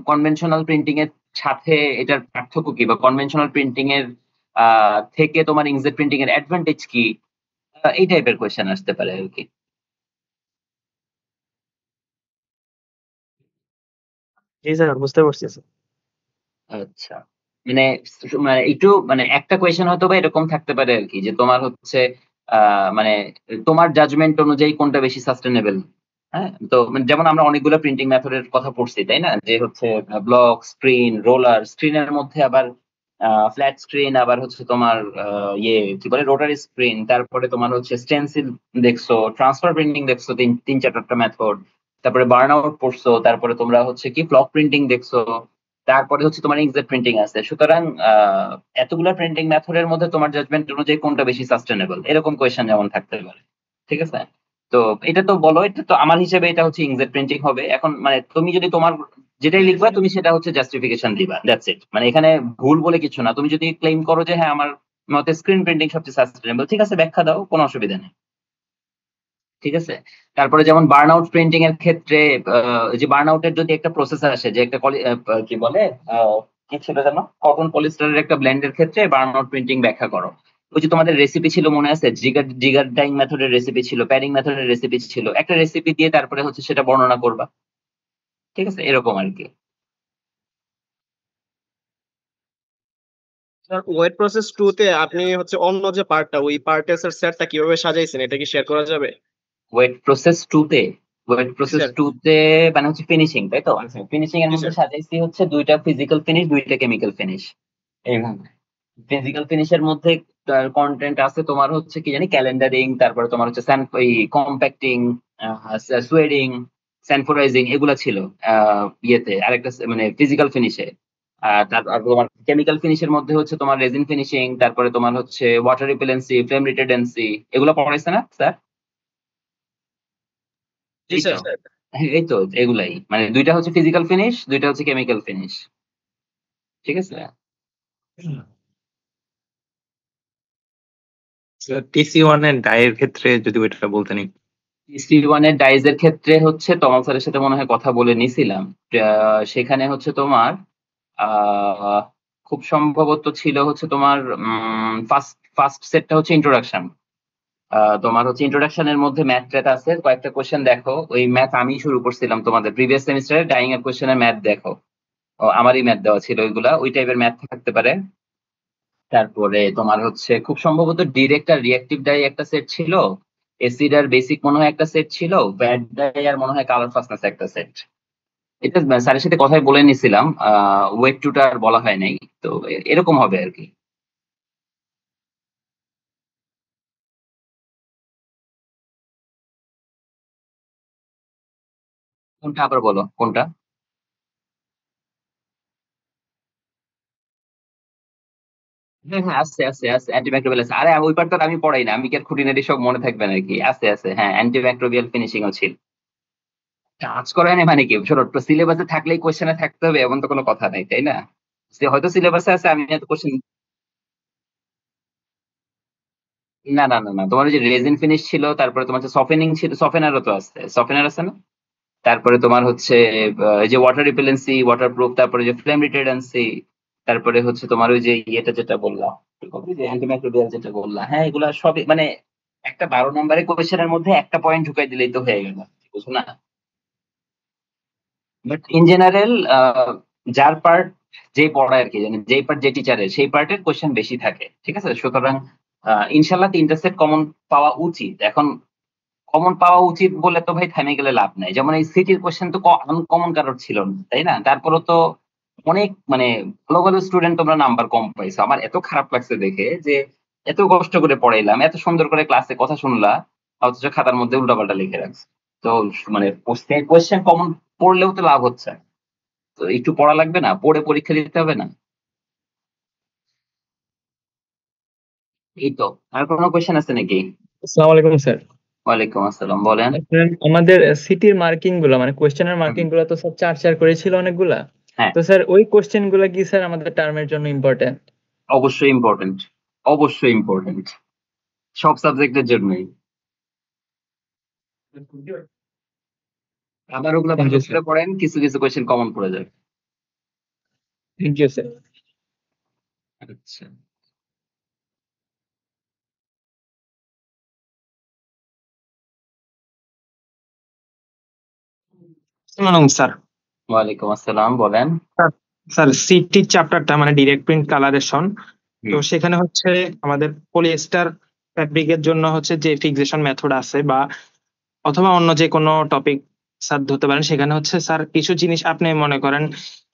Speaker 2: কনভেনশনাল প্রিন্টিং এর সাথে এটার পার্থক্য কি, বা কনভেনশনাল প্রিন্টিং এর থেকে তোমার ইঙ্কজেট প্রিন্টিং এর অ্যাডভান্টেজ কি, এই টাইপের কোয়েশ্চেন আসতে পারে আর কি।
Speaker 5: জি স্যার, বুঝতে পারছি স্যার।
Speaker 2: আচ্ছা, মানে মানে একটু মানে একটা কোয়েশ্চেন হয়তো বা এরকম থাকতে পারে আর কি, যে তোমার হচ্ছে মানে তোমার জাজমেন্ট অনুযায়ী কোনটা বেশি সাস্টেনেবল, হ্যাঁ, তো যেমন আমরা অনেকগুলো প্রিন্টিং মেথডের কথা পড়ছি, তাই না? যে হচ্ছে ব্লক, স্ক্রিন, রোলার, স্ক্রিনের মধ্যে আবার ফ্ল্যাট স্ক্রিন, আবার হচ্ছে তোমার কি বলে রোটারি স্ক্রিন, তারপরে তোমার হচ্ছে স্টেনসিল দেখছো, ট্রান্সফার প্রিন্টিং দেখছো, তিন চারটা মেথড, তারপরে বার্ন আউট পড়ছো, তারপরে তোমরা হচ্ছে কি ব্লক প্রিন্টিং দেখছো, তারপরে হচ্ছে তোমার ইঙ্কজেট প্রিন্টিং আছে। সুতরাং এতগুলা প্রিন্টিং মেথডের মধ্যে তোমার জাজমেন্ট অনুযায়ী কোনটা বেশি সাস্টেনেবল, এরকম কোয়েশ্চেন যেমন থাকতে পারে। ঠিক আছে, তো এটা তো বলো, এটা তো আমার হিসেবে এটা হচ্ছে ইঙ্কজেট প্রিন্টিং হবে। এখন মানে তুমি যদি তোমার যেটাই লিখবা তুমি সেটা হচ্ছে জাস্টিফিকেশন দিবা, দ্যাটস ইট। মানে এখানে ভুল বলে কিছু না। তুমি যদি ক্লেম করো যে হ্যাঁ আমার মতে স্ক্রিন প্রিন্টিং সবচেয়ে সাস্টেনেবল, ঠিক আছে, ব্যাখ্যা দাও, কোনো অসুবিধা নেই। ঠিক আছে, তারপরে যেমন বার্ন আউট প্রিন্টিং এর ক্ষেত্রে যে বার্ন আউটের যদি একটা প্রসেস আসে, যে একটা কি বলে কি ছিল জানো, কটন পলিস্টারের একটা ব্লেন্ডের ক্ষেত্রে বার্ন আউট প্রিন্টিং ব্যাখ্যা করো। ওই যে তোমাদের রেসিপি ছিল মনে আছে, জিগার জিগার ডাইং মেথডের রেসিপি ছিল, প্যাডিং মেথডের রেসিপি ছিল, একটা রেসিপি দিয়ে তারপরে হচ্ছে সেটা বর্ণনা করবা। ঠিক আছে, এরকম আর কি।
Speaker 5: স্যার ওয়েট প্রসেস 2 তে আপনি হচ্ছে অন্য যে পার্টটা, ওই পার্টের সেটটা কিভাবে সাজাইছেন এটা কি শেয়ার করা যাবে?
Speaker 2: ওয়েট প্রসেস 2 তে, ওয়েট
Speaker 5: জি
Speaker 2: প্রসেস
Speaker 5: স্যার।
Speaker 2: 2 তে মানে হচ্ছে ফিনিশিং, তাই তো? ফিনিশিং এর
Speaker 5: জি
Speaker 2: মধ্যে
Speaker 5: স্যার।
Speaker 2: সাজাইছি হচ্ছে দুইটা ফিজিক্যাল ফিনিশ, দুইটা কেমিক্যাল ফিনিশ। এইভাবে ফিজিক্যাল ফিনিশের মধ্যে কন্টেন্ট আছে তোমার হচ্ছে কি জানি ক্যালেন্ডারিং, তারপরে তোমার হচ্ছে কম্প্যাক্টিং, সুয়েডিং, স্যানফোরাইজিং, এগুলা ছিল ইয়েতে আরেকটা মানে ফিজিক্যাল ফিনিশে। আর তোমার কেমিক্যাল ফিনিশের মধ্যে হচ্ছে তোমার রেজিন ফিনিশিং, তারপরে তোমার হচ্ছে ওয়াটার রিপেলেন্সি, ফ্লেম রিটার্ডেন্সি, এগুলো পড়াইছে না স্যার?
Speaker 5: জি
Speaker 2: এই তো,
Speaker 5: স্যার।
Speaker 2: এই তো এগুলাই, মানে দুইটা হচ্ছে ফিজিক্যাল ফিনিশ, দুইটা হচ্ছে কেমিক্যাল ফিনিশ। ঠিক আছে,
Speaker 1: TC1 এর ডায়ের ক্ষেত্রে যদি ওইটা বলতেন একটু।
Speaker 2: TC1 এর ডাইজ এর ক্ষেত্রে হচ্ছে তমাল স্যারের সাথে মনে হয় কথা বলে নিছিলাম। সেখানে হচ্ছে তোমার আহ খুব সম্ভবত ছিল হচ্ছে তোমার ফার্স্ট ফার্স্ট সেটটা হচ্ছে ইন্ট্রোডাকশন। তোমার হচ্ছে ইন্ট্রোডাকশনের মধ্যে ম্যাথ ট্যাথ আছে কয়েকটা কোশ্চেন, দেখো ওই ম্যাথ আমি শুরু করছিলাম তোমাদের প্রিভিয়াস সেমিস্টারে, ডাইং এর কোশ্চেনের ম্যাথ দেখো, আমারই ম্যাথ দেওয়া ছিল, ওইগুলা ওই টাইপের ম্যাথ থাকতে পারে। তারপরে তোমার হচ্ছে খুব সম্ভবত ডিরেক্ট আর রিয়াক্টিভ ডাই একটা সেট ছিল, এসিড আর বেসিক মনে হয় একটা সেট ছিল, ব্যাড ডাই আর মনে হয় কালার ফাস্টনেস একটা সেট। এটা স্যারের সাথে কথাই বলে নিছিলাম, ওয়েট টুটা আর বলা হয় নাই। তো এরকম হবে আর কি। কোনটা আবার বলো, কোনটা? হ্যাঁ হ্যাঁ, আছে আছে আছে, অ্যান্টিমাইক্রোবিয়াল আছে। আরে ওই পার্ট তো আর আমি পড়াই না, আমি কি আর খুঁটিনাটি সব মনে থাকবে নাকি? আছে আছে, হ্যাঁ, অ্যান্টিমাইক্রোবিয়াল ফিনিশিংও ছিল। কাজ করায় না মানে কি, শোনো, সিলেবাসে থাকলেই কোশ্চেনে থাকতে হবে এমন তো কোনো কথা নাই, তাই না? হয়তো সিলেবাসে আছে, আমি এত কোশ্চেন, না না না না, তোমার ওই যে রেজিন ফিনিশ ছিল, তারপরে তোমার হচ্ছে সফেনিং ছিল, সফেনারও তো আছে, সফেনার আছে না? তারপরে তোমার হচ্ছে এই যে ওয়াটার রিপেলেন্সি, ওয়াটার প্রুফ, তারপরে যে ফ্লেম রিটার্ডেন্সি, তারপরে হচ্ছে তোমার ওই যে ইয়েটা যেটা বললাম, ওই যে অ্যান্টিমাইক্রোবিয়াল যেটা বললাম, হ্যাঁ, এগুলা সবই মানে একটা 12 নম্বরের কোয়েশ্চেনের মধ্যে একটা পয়েন্ট ঢুকাই দিলেই তো হয়ে গেল, বুঝছো না? বাট ইন জেনারেল যার পার্ট যে পড়ায় আর কি, মানে যেই পার্ট যে টিচারের, সেই পার্টের কোয়েশ্চেন বেশি থাকে। ঠিক আছে, সুতরাং ইনশাল্লাহ তিনটা সেট কমন পাওয়া উচিত। এখন কমন পাওয়া উচিত বলে তো ভাই থেমে গেলে লাভ নাই। যেমন এই সিটির কোশ্চেন তো আনকমন কারোর ছিল না, তাই না? তারপরও তো অনেক মানে ভালো ভালো স্টুডেন্ট তোমরা নাম্বার কম পাইছো। আমার এত খারাপ লাগছে দেখে যে এত কষ্ট করে পড়াইলাম, এত সুন্দর করে ক্লাসে কথা শুনলা, অথচ খাতার মধ্যে উল্টাপাল্টা লিখে রাখছে। তো মানে কোশ্চেন কমন পড়লেও তো লাভ হচ্ছে, তো একটু পড়া লাগবে না? পড়ে পরীক্ষা দিতে হবে না? এই তো। আর কোনো কোশ্চেন আছে নাকি?
Speaker 11: আসসালামু আলাইকুম স্যার।
Speaker 2: ওয়ালাইকুম আসসালাম, বলেন।
Speaker 11: আমাদের সিটির মার্কিং গুলা মানে কোশ্চেনের মার্কিং গুলা তো স্যার 4 করেছিল অনেকগুলা।
Speaker 2: হ্যাঁ,
Speaker 11: তো স্যার ওই কোশ্চেন গুলা কি স্যার আমাদের টার্মের জন্য ইম্পর্টেন্ট?
Speaker 2: অবশ্যই ইম্পর্টেন্ট, অবশ্যই ইম্পর্টেন্ট, সব সাবজেক্টের জন্যই। আবার ওগুলো
Speaker 11: থ্যাংক
Speaker 2: ভালো
Speaker 11: ইউ স্যার।
Speaker 2: করে পড়েন, কিছু কিছু কোয়েশ্চেন কমন পড়ে যাবে।
Speaker 11: Thank you sir.
Speaker 2: আচ্ছা,
Speaker 12: স্যার।
Speaker 2: ওয়ালাইকুম আসসালাম, বলেন।
Speaker 12: স্যার সিটির চ্যাপ্টারটা মানে ডিরেক্ট প্রিন্ট কালারেশন, তো সেখানে হচ্ছে আমাদের পলিয়েস্টার ফ্যাব্রিকের জন্য হচ্ছে যে ফিক্সেশন মেথড আছে বা অথবা অন্য যে কোনো টপিক স্যার ধরতে পারেন। সেখানে হচ্ছে স্যার কিছু জিনিস আপনি মনে করেন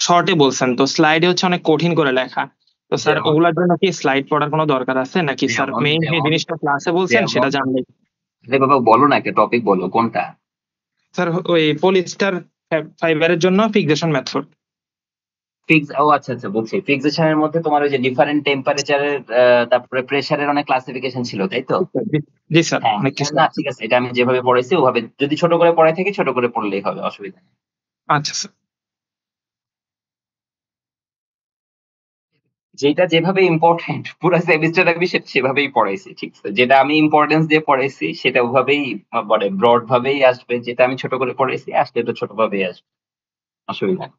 Speaker 12: শর্টে বলছেন, তো স্লাইডে হচ্ছে অনেক কঠিন করে লেখা। তো স্যার
Speaker 2: যেমন
Speaker 12: ওগুলার জন্য কি স্লাইড পড়ার কোনো দরকার আছে, নাকি স্যার
Speaker 2: যেমন
Speaker 12: মেইন যে
Speaker 2: যেমন
Speaker 12: জিনিসটা ক্লাসে বলছেন
Speaker 2: যেমন
Speaker 12: সেটা জানলে?
Speaker 2: আরে বাবা বলো না, একটা টপিক বলো কোনটা।
Speaker 12: স্যার ওই পলিস্টার ফাইবারের জন্য ফিক্সেশন মেথড।
Speaker 2: আচ্ছা আচ্ছা বুঝছি। ফিক্সেশনের মধ্যে তোমার ওই যে ডিফারেন্ট টেম্পারেচারের তারপরে প্রেসারের অনেক ক্লাসিফিকেশন ছিল, তাই তো?
Speaker 12: জি স্যার,
Speaker 2: হ্যাঁ
Speaker 12: অনেক কিছু
Speaker 2: না
Speaker 12: আছে।
Speaker 2: ঠিক আছে, এটা আমি যেভাবে পড়াইছি ওভাবে যদি ছোট করে পড়াই থাকি ছোট করে পড়লেই হবে, অসুবিধা নেই।
Speaker 12: আচ্ছা স্যার।
Speaker 2: যেটা যেভাবে ইম্পর্টেন্ট পুরো সেমিস্টার আমি সেভাবেই পড়াইছি, ঠিক আছে? যেটা আমি ইম্পর্টেন্স দিয়ে পড়াইছি সেটা ওভাবেই মানে ব্রড ভাবেই আসবে, যেটা আমি ছোট করে পড়াইছি আসলে তো ছোট ভাবেই আসবে, অসুবিধা নেই।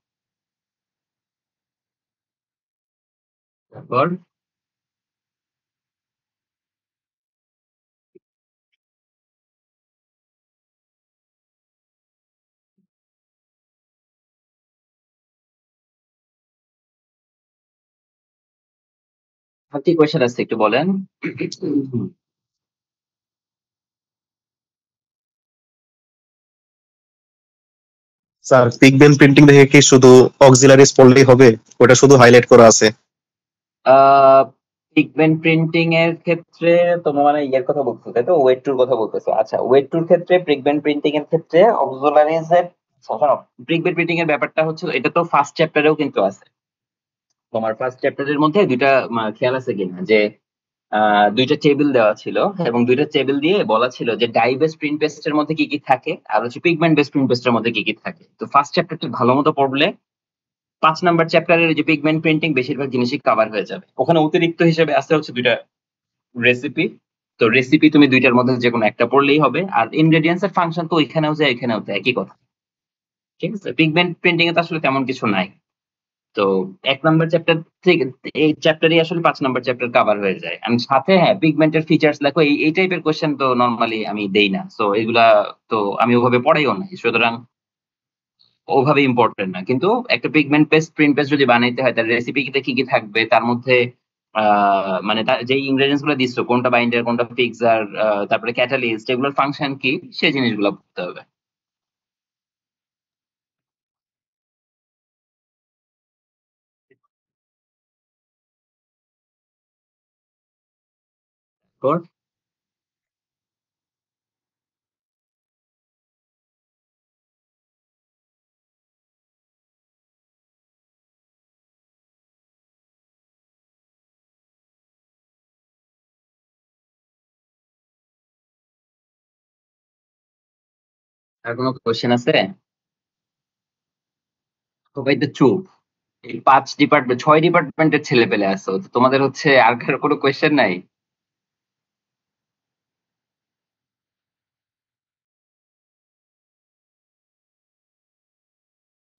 Speaker 2: তারপর আর কি কোয়েশ্চেন আছে একটু বলেন।
Speaker 13: স্যার পিগমেন্ট প্রিন্টিং দেখে কি শুধু অক্সিলারিজ পড়লেই হবে? ওটা শুধু হাইলাইট করা আছে।
Speaker 2: পিগমেন্ট প্রিন্টিং এর ক্ষেত্রে তোমার মানে ইয়ের কথা বলছো তাই তো, ওয়েট টুর কথা বলতেছো? আচ্ছা, ওয়েট টুর ক্ষেত্রে পিগমেন্ট প্রিন্টিং এর ক্ষেত্রে অক্সিলারিজ এর পিগমেন্ট প্রিন্টিং এর ব্যাপারটা হচ্ছে এটা তো ফার্স্ট চ্যাপ্টারেও কিন্তু আছে। তোমার ফার্স্ট চ্যাপ্টারের মধ্যে দুইটা খেয়াল আছে কিনা যে দুইটা টেবিল দেওয়া ছিল এবং দুইটা টেবিল দিয়ে বলা ছিল যে ডাই বেস প্রিন্ট পেস্টের মধ্যে কি কি থাকে আর হচ্ছে পিগমেন্ট বেস প্রিন্ট পেস্টের মধ্যে কি কি থাকে। তো ফার্স্ট চ্যাপ্টারটা ভালো মতো পড়লে 5 নাম্বার চ্যাপ্টারের যে পিগমেন্ট প্রিন্টিং বেশিরভাগ জিনিসই কভার হয়ে যাবে। ওখানে অতিরিক্ত হিসেবে আছে হচ্ছে দুইটা রেসিপি। তো রেসিপি তুমি দুইটার মধ্যে যে কোনো একটা পড়লেই হবে, আর ইনগ্রেডিয়েন্টস এর ফাংশন তো ওইখানেও যায় এখানেও যায়, একই কথা, ঠিক আছে? পিগমেন্ট প্রিন্টিং এ তো আসলে তেমন কিছু নাই। তো 1 নাম্বার চ্যাপ্টার থেকে এই চ্যাপ্টারই আসলে 5 নাম্বার চ্যাপ্টার কভার হয়ে যায়। আমি সাথে হ্যাঁ পিগমেন্টের ফিচার্স লেখো এই টাইপের কোশ্চেন তো নরমালি আমি দেই না, সো এগুলা তো আমি ওভাবে পড়াইও না, সুতরাং ওভাবে ইম্পর্টেন্ট না। কিন্তু একটা পিগমেন্ট পেস্ট প্রিন্ট পেস্ট যদি বানাইতে হয় তার রেসিপিতে কি কি থাকবে, তার মধ্যে মানে যে ইনগ্রেডিয়েন্টস গুলো দিচ্ছ কোনটা বাইন্ডার কোনটা ফিক্সার, তারপরে ক্যাটালিস্ট, এগুলোর ফাংশন কি সেই জিনিসগুলো পড়তে হবে। তারপর আর কোনো কোশ্চেন আছে? সবাই তো চুপ। এই 6 ডিপার্টমেন্টের ছেলে পেলে আসো, তো তোমাদের হচ্ছে আর কারো কোনো কোয়েশ্চেন নাই?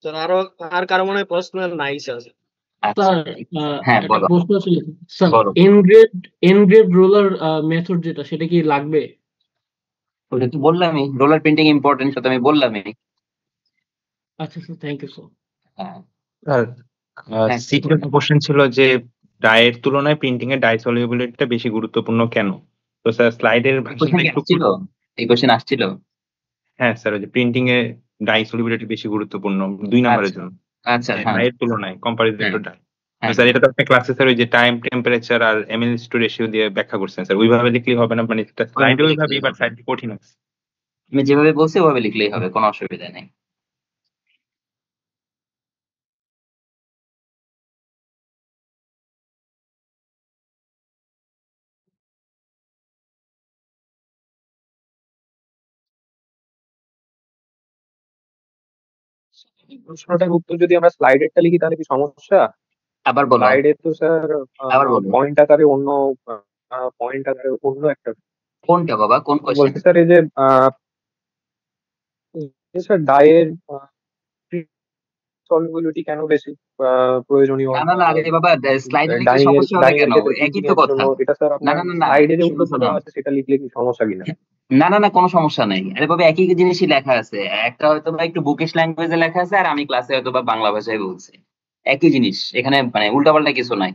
Speaker 5: স্যার আরো আর কারো মনে হয় প্রশ্ন নাই স্যার।
Speaker 2: আচ্ছা
Speaker 14: স্যার
Speaker 2: হ্যাঁ
Speaker 14: একটা
Speaker 2: বলো
Speaker 14: প্রশ্ন ছিল স্যার,
Speaker 2: বলো।
Speaker 14: এনগ্রেভ রোলার মেথড যেটা সেটা কি লাগবে?
Speaker 2: ওটা তো বললামই, রোলার প্রিন্টিং ইম্পর্টেন্ট, সেটা আমি বললামই।
Speaker 14: আচ্ছা স্যার, থ্যাংক ইউ স্যার।
Speaker 2: হ্যাঁ
Speaker 1: স্যার
Speaker 2: হ্যাঁ
Speaker 1: সিটির কোশ্চেন ছিল যে ডায়ের তুলনায় প্রিন্টিং এর ডাই সলিউবিলিটিটা বেশি গুরুত্বপূর্ণ কেন? তো স্যার স্লাইডের ভাষাটা একটু
Speaker 2: আসছিল, এই কোশ্চেন আসছিল।
Speaker 1: হ্যাঁ স্যার, ওই যে প্রিন্টিং এ ডাই সলিউবিলিটি বেশি গুরুত্বপূর্ণ 2 নম্বরের
Speaker 2: আচ্ছা
Speaker 1: জন্য,
Speaker 2: আচ্ছা হ্যাঁ
Speaker 1: ডায়ের তুলনায় কম্পারিজন
Speaker 2: হ্যাঁ
Speaker 1: টু ডাই।
Speaker 2: হ্যাঁ
Speaker 1: স্যার এটা তো একটা ক্লাসে স্যার ওই যে টাইম টেম্পারেচার আর এমএলএস টু রেশিও দিয়ে ব্যাখ্যা করছেন স্যার, ওইভাবে লিখলেই হবে না? মানে স্লাইডে
Speaker 2: ওইভাবে
Speaker 1: ওইভাবে
Speaker 2: লিখলেই
Speaker 1: বাট
Speaker 2: হবে।
Speaker 1: স্লাইড কঠিন আছে।
Speaker 2: আমি যেভাবে বলছি ওভাবে লিখলেই হবে, কোনো অসুবিধা নেই।
Speaker 15: প্রশ্নটার উত্তর যদি আমরা স্লাইডেরটা লিখি তাহলে কি সমস্যা?
Speaker 2: আবার বলো
Speaker 15: স্লাইডে তো স্যার
Speaker 2: আবার বলো।
Speaker 15: পয়েন্ট আকারে অন্য পয়েন্ট আকারে অন্য একটা
Speaker 2: কোনটা বাবা, কোন কোশ্চেন?
Speaker 15: বলছি স্যার, এই যে স্যার ডায়ের সলিউবিলিটি কেন বেশি প্রয়োজনীয়
Speaker 2: না না না আরে বাবা স্লাইডে লিখলে
Speaker 15: ডাইং এর
Speaker 2: সমস্যা হবে কেন?
Speaker 15: ক্ষেত্রে
Speaker 2: একই
Speaker 15: প্রিন্টিং
Speaker 2: তো
Speaker 15: এর জন্য?
Speaker 2: কথা।
Speaker 15: এটা স্যার
Speaker 2: না
Speaker 15: আপনার
Speaker 2: না না না
Speaker 15: স্লাইডে যে
Speaker 2: শোনো
Speaker 15: উত্তরটা
Speaker 2: শোনো,
Speaker 15: দেওয়া আছে সেটা লিখলে কি সমস্যা কিনা?
Speaker 2: না না না কোনো সমস্যা নাই। আরে বাবা একই জিনিসই লেখা আছে, একটা হয়তো বা একটু বুকিশ ল্যাঙ্গুয়েজে লেখা আছে আর আমি ক্লাসে হয়তো বা বাংলা ভাষায় বলছি, একই জিনিস এখানে, মানে উল্টাপাল্টা কিছু নাই।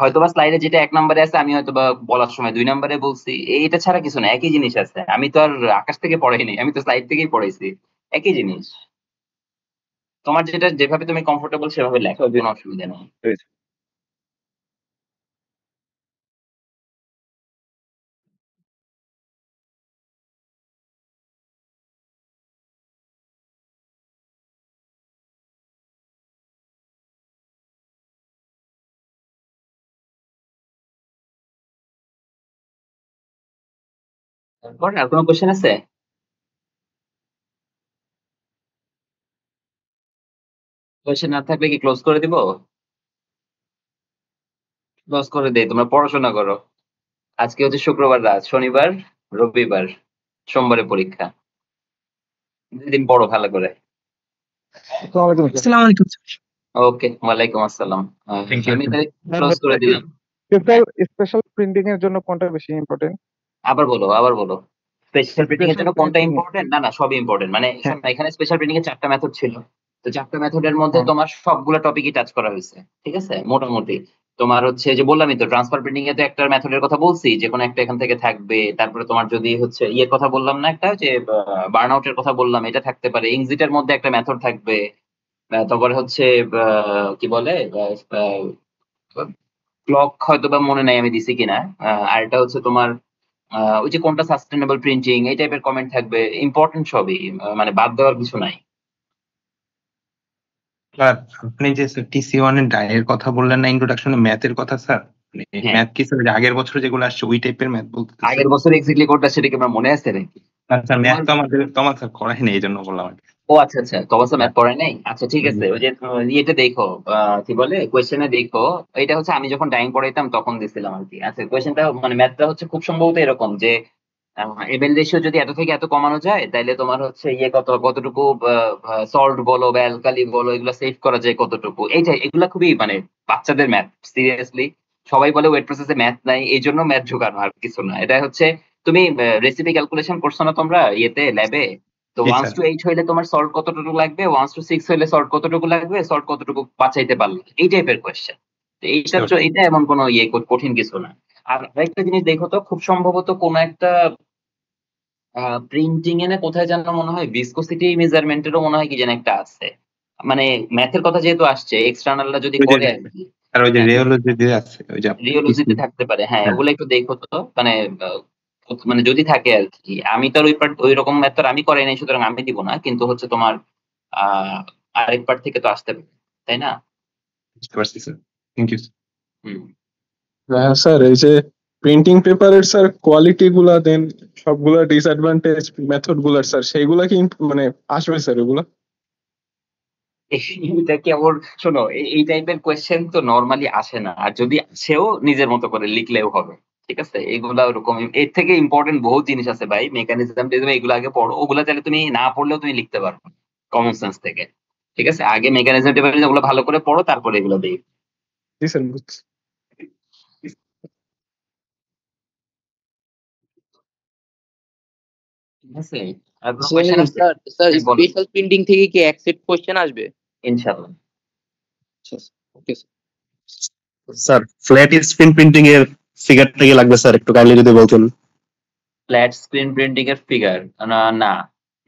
Speaker 2: হয়তোবা স্লাইডে যেটা 1 নম্বরে আছে আমি হয়তোবা বলার সময় 2 নম্বরে বলছি, এটা ছাড়া কিছু না, একই জিনিস আছে। আমি তো আর আকাশ থেকে পড়াই নাই, আমি তো স্লাইড থেকেই পড়াইছি, একই জিনিস। তোমার যেটা যেভাবে তুমি কমফোর্টেবল সেভাবে লেখো, কোনো অসুবিধা নেই। তারপর আর কোনো কোশ্চেন আছে? কোশ্চেন না থাকলে কি ক্লোজ করে দিব? ক্লোজ করে দেই, তোমরা পড়াশোনা করো। আজকে হচ্ছে শুক্রবার রাত, শনিবার, রবিবার, সোমবারে পরীক্ষা। দুদিন পড়ো ভালো করে।
Speaker 8: আসসালামু আলাইকুম স্যার।
Speaker 2: ওকে, ওয়ালাইকুম আসসালাম।
Speaker 1: Thank you.
Speaker 2: আমি তাহলে ক্লোজ করে দিলাম।
Speaker 4: স্পেশাল প্রিন্টিং এর জন্য কোনটা বেশি ইম্পর্টেন্ট?
Speaker 2: আবার বলো। স্পেশাল প্রিন্টিং এর জন্য কোনটা
Speaker 4: printing-
Speaker 2: ইম্পর্টেন্ট? না সবই ইম্পর্টেন্ট। মানে শোনো, এখানে স্পেশাল প্রিন্টিং এর 4টা মেথড ছিল। তো 4টা মেথডের মধ্যে তোমার সবগুলো টপিকই টাচ করা হয়েছে, ঠিক আছে মোটামুটি। তোমার হচ্ছে যে বললামই তো, ট্রান্সফার প্রিন্টিং এ তো একটা মেথডের কথা বলছি, যে কোনো একটা এখান থেকে থাকবে। তারপরে তোমার যদি হচ্ছে ইয়ের কথা বললাম না, একটা যে বার্ন আউটের কথা বললাম, এটা থাকতে পারে। ইংজিটের মধ্যে একটা মেথড থাকবে। তারপরে হচ্ছে কি বলে ক্লক, হয়তো বা মনে নাই আমি দিছি কিনা। আর এটা হচ্ছে তোমার ওই যে কোনটা সাস্টেনেবল প্রিন্টিং, এই টাইপের কমেন্ট থাকবে। ইম্পর্টেন্ট সবই, মানে বাদ দেওয়ার কিছু নাই।
Speaker 1: স্যার আপনি যে TC1 এর ডায়ের কথা বললেন না ইন্ট্রোডাকশনে, ম্যাথের কথা স্যার, ম্যাথ কি স্যার আগের বছর যেগুলো আসছে ওই টাইপের ম্যাথ বলতে?
Speaker 2: আগের বছর এক্স্যাক্টলি কোনটা সেটা কি আমার মনে আছে নাকি?
Speaker 1: আচ্ছা, ম্যাথ তো আমাদের স্যার করাই নেই, এই জন্য বললাম আর কি।
Speaker 2: ও আচ্ছা, তবাসা ম্যাথ পড়ে নাই। আচ্ছা ঠিক আছে, ওই যে ইয়েটা দেখো, কি বলে কোয়েশ্চেনে দেখো। এটা হচ্ছে আমি যখন ডাইং পড়াইতাম তখন দিছিলাম আর কি। আচ্ছা কোয়েশ্চেনটা মানে ম্যাথটা হচ্ছে খুব সম্ভবত এরকম যে এবেল রেশিও যদি এত থেকে এত কমানো যায়, তাহলে তোমার হচ্ছে ইয়ে কতটুকু সল্ট বলো বা অ্যালকালি বলো, এগুলো সেভ করা যায় কতটুকু। এগুলা খুবই মানে বাচ্চাদের ম্যাথ, সিরিয়াসলি। সবাই বলে ওয়েট প্রসেসে ম্যাথ নাই, এই জন্য ম্যাথ ঢোকানো, আর কিছু না। এটা হচ্ছে তুমি রেসিপি ক্যালকুলেশন করছো না তোমরা ইয়েতে ল্যাবে? তো
Speaker 1: জি,
Speaker 2: 1
Speaker 1: স্যার।
Speaker 2: to 8 হইলে তোমার সল্ট কতটুকু লাগবে, 1 to 6 হইলে সল্ট কতটুকু লাগবে, সল্ট কতটুকু বাঁচাইতে পারলে, এই টাইপের কোয়েশ্চেন। এটা এমন কোনো ইয়ে কঠিন কিছু না। আর আরেকটা জিনিস দেখো তো, খুব সম্ভবত কোন একটা প্রিন্টিং এ না কোথায় যেন মনে হয় ভিসকোসিটি মেজারমেন্টেরও মনে হয় কি যেন একটা আছে। মানে ম্যাথের কথা যেহেতু আসছে, এক্সটার্নালটা যদি করে আর কি,
Speaker 1: আর ওই যে রিওলজিতে আছে, ওই যে
Speaker 2: রিওলজিতে থাকতে পারে। হ্যাঁ, ওগুলো একটু দেখো তো। মানে মানে যদি থাকে আর কি। আমি তো আর ওই রকম ম্যাথ তো আমি করাই নাই, সুতরাং আমি দিব না। কিন্তু হচ্ছে তোমার আরেক পার্ট থেকে তো আসতে পারে, তাই না?
Speaker 1: বুঝতে পারছি স্যার, থ্যাংক ইউ।
Speaker 4: হ্যাঁ স্যার, এই যে প্রিন্টিং পেপারের স্যার কোয়ালিটি গুলা দেন, সবগুলা ডিসঅ্যাডভান্টেজ মেথড গুলার স্যার, সেইগুলা কি মানে আসবে স্যার ওগুলা?
Speaker 2: এটা কেমন, শোনো, এই টাইপের কোয়েশ্চেন তো নরমালি আসে না। আর যদি আসেও নিজের মতো করে লিখলেও হবে, ঠিক আছে? এগুলা ওরকম, এর থেকে ইম্পর্টেন্ট বহুত জিনিস আছে ভাই। মেকানিজম এগুলো আগে পড়ো, ওগুলা চাইলে তুমি না পড়লেও তুমি লিখতে পারো কমন সেন্স থেকে, ঠিক আছে? আগে মেকানিজম ওগুলো ভালো করে পড়ো, তারপরে এগুলো দেই।
Speaker 4: জি স্যার, বুঝছি।
Speaker 2: ঠিক আছে, আর কোনো কোয়েশ্চেন আছে?
Speaker 16: স্যার
Speaker 2: হ্যাঁ, বলো।
Speaker 16: স্পেশাল প্রিন্টিং থেকে কি অ্যাকসেপ্ট কোশ্চেন আসবে?
Speaker 2: ইনশাআল্লাহ।
Speaker 16: Okay
Speaker 13: sir flat screen printing এর ফিগারটা কি লাগবে স্যার, একটু কাইন্ডলি যদি বলতেন।
Speaker 2: ফ্ল্যাট স্ক্রিন প্রিন্টিং এর ফিগার না,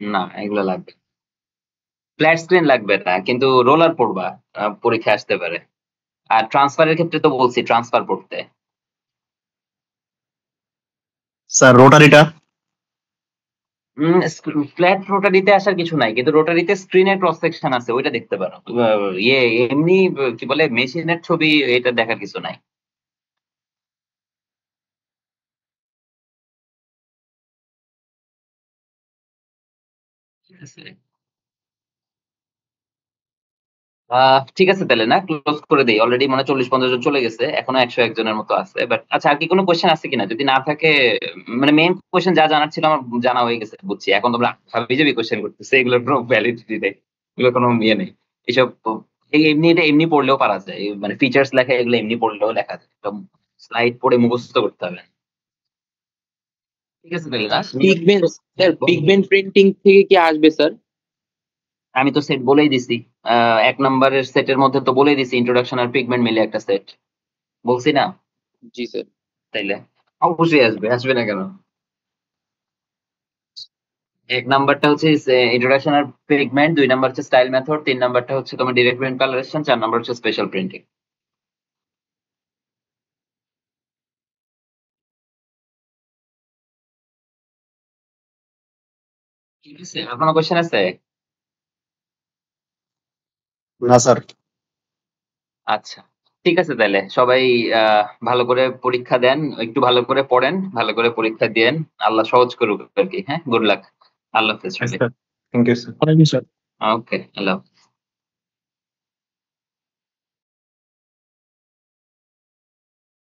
Speaker 2: না এগুলো লাগবে। ফ্ল্যাট স্ক্রিন লাগবে না, কিন্তু রোলার পড়বা, পরীক্ষা আসতে পারে। আর ট্রান্সফারের ক্ষেত্রে তো বলছি ট্রান্সফার পড়তে।
Speaker 13: স্যার রোটারিটা?
Speaker 2: ফ্ল্যাট রোটারিতে আসার কিছু নাই, কিন্তু রোটারিতে স্ক্রিনের ক্রস সেকশন আছে, ওইটা দেখতে পারো। ইয়ে এমনি কি বলে মেশিনের ছবি, এটা দেখার কিছু নাই। ঠিক আছে, ঠিক আছে তাহলে না ক্লোজ করে দেই। অলরেডি মানে 40-50 জন চলে গেছে, এখনো 101 জনের মতো আছে। বাট আচ্ছা, আর কি কোনো কোয়েশ্চেন আছে কিনা? যদি না থাকে, মানে মেইন কোয়েশ্চেন যা জানার ছিল আমার জানা হয়ে গেছে, বুঝছি। এখন তোমরা হাবিজাবি কোয়েশ্চেন করতেছে, এগুলোর কোনো ভ্যালিডিটি নেই, এগুলো কোনো ইয়ে নেই। এসব এটা এমনি পড়লেও পারা যায়। মানে ফিচার্স লেখা, এগুলো এমনি পড়লেও লেখা যায়, স্লাইড পড়ে মুখস্থ করতে হবে। ঠিক আছে তাহলে না?
Speaker 16: পিগমেন্ট প্রিন্টিং থেকে কি আসবে স্যার?
Speaker 2: আমি তো সেট বলেই দিছি, 1 নম্বরের সেটের মধ্যে তো বলেই দিছি ইন্ট্রোডাকশন আর পিগমেন্ট মিলে একটা সেট, বলছি না?
Speaker 16: জি স্যার।
Speaker 2: তাইলে অবশ্যই আসবে, আসবে না কেন? 1 নাম্বারটা হচ্ছে ইন্ট্রোডাকশন আর পিগমেন্ট, 2 নাম্বার হচ্ছে স্টাইল মেথড, 3 নাম্বারটা হচ্ছে তোমার ডিরেক্ট প্রিন্ট কালারেশন, 4 নাম্বার হচ্ছে স্পেশাল প্রিন্টিং। ঠিক আছে, আর কোনো কোশ্চেন আছে?
Speaker 13: না স্যার।
Speaker 2: আচ্ছা, ঠিক আছে, তাহলে সবাই ভালো করে পরীক্ষা দেন, একটু ভালো করে পড়েন, ভালো করে পরীক্ষা দেন, আল্লাহ সহজ করুক আর কি। হ্যাঁ, গুড লাক, আল্লাহ হাফেজ।
Speaker 1: Thank you sir.
Speaker 2: ওকে, আল্লাহ হাফেজ।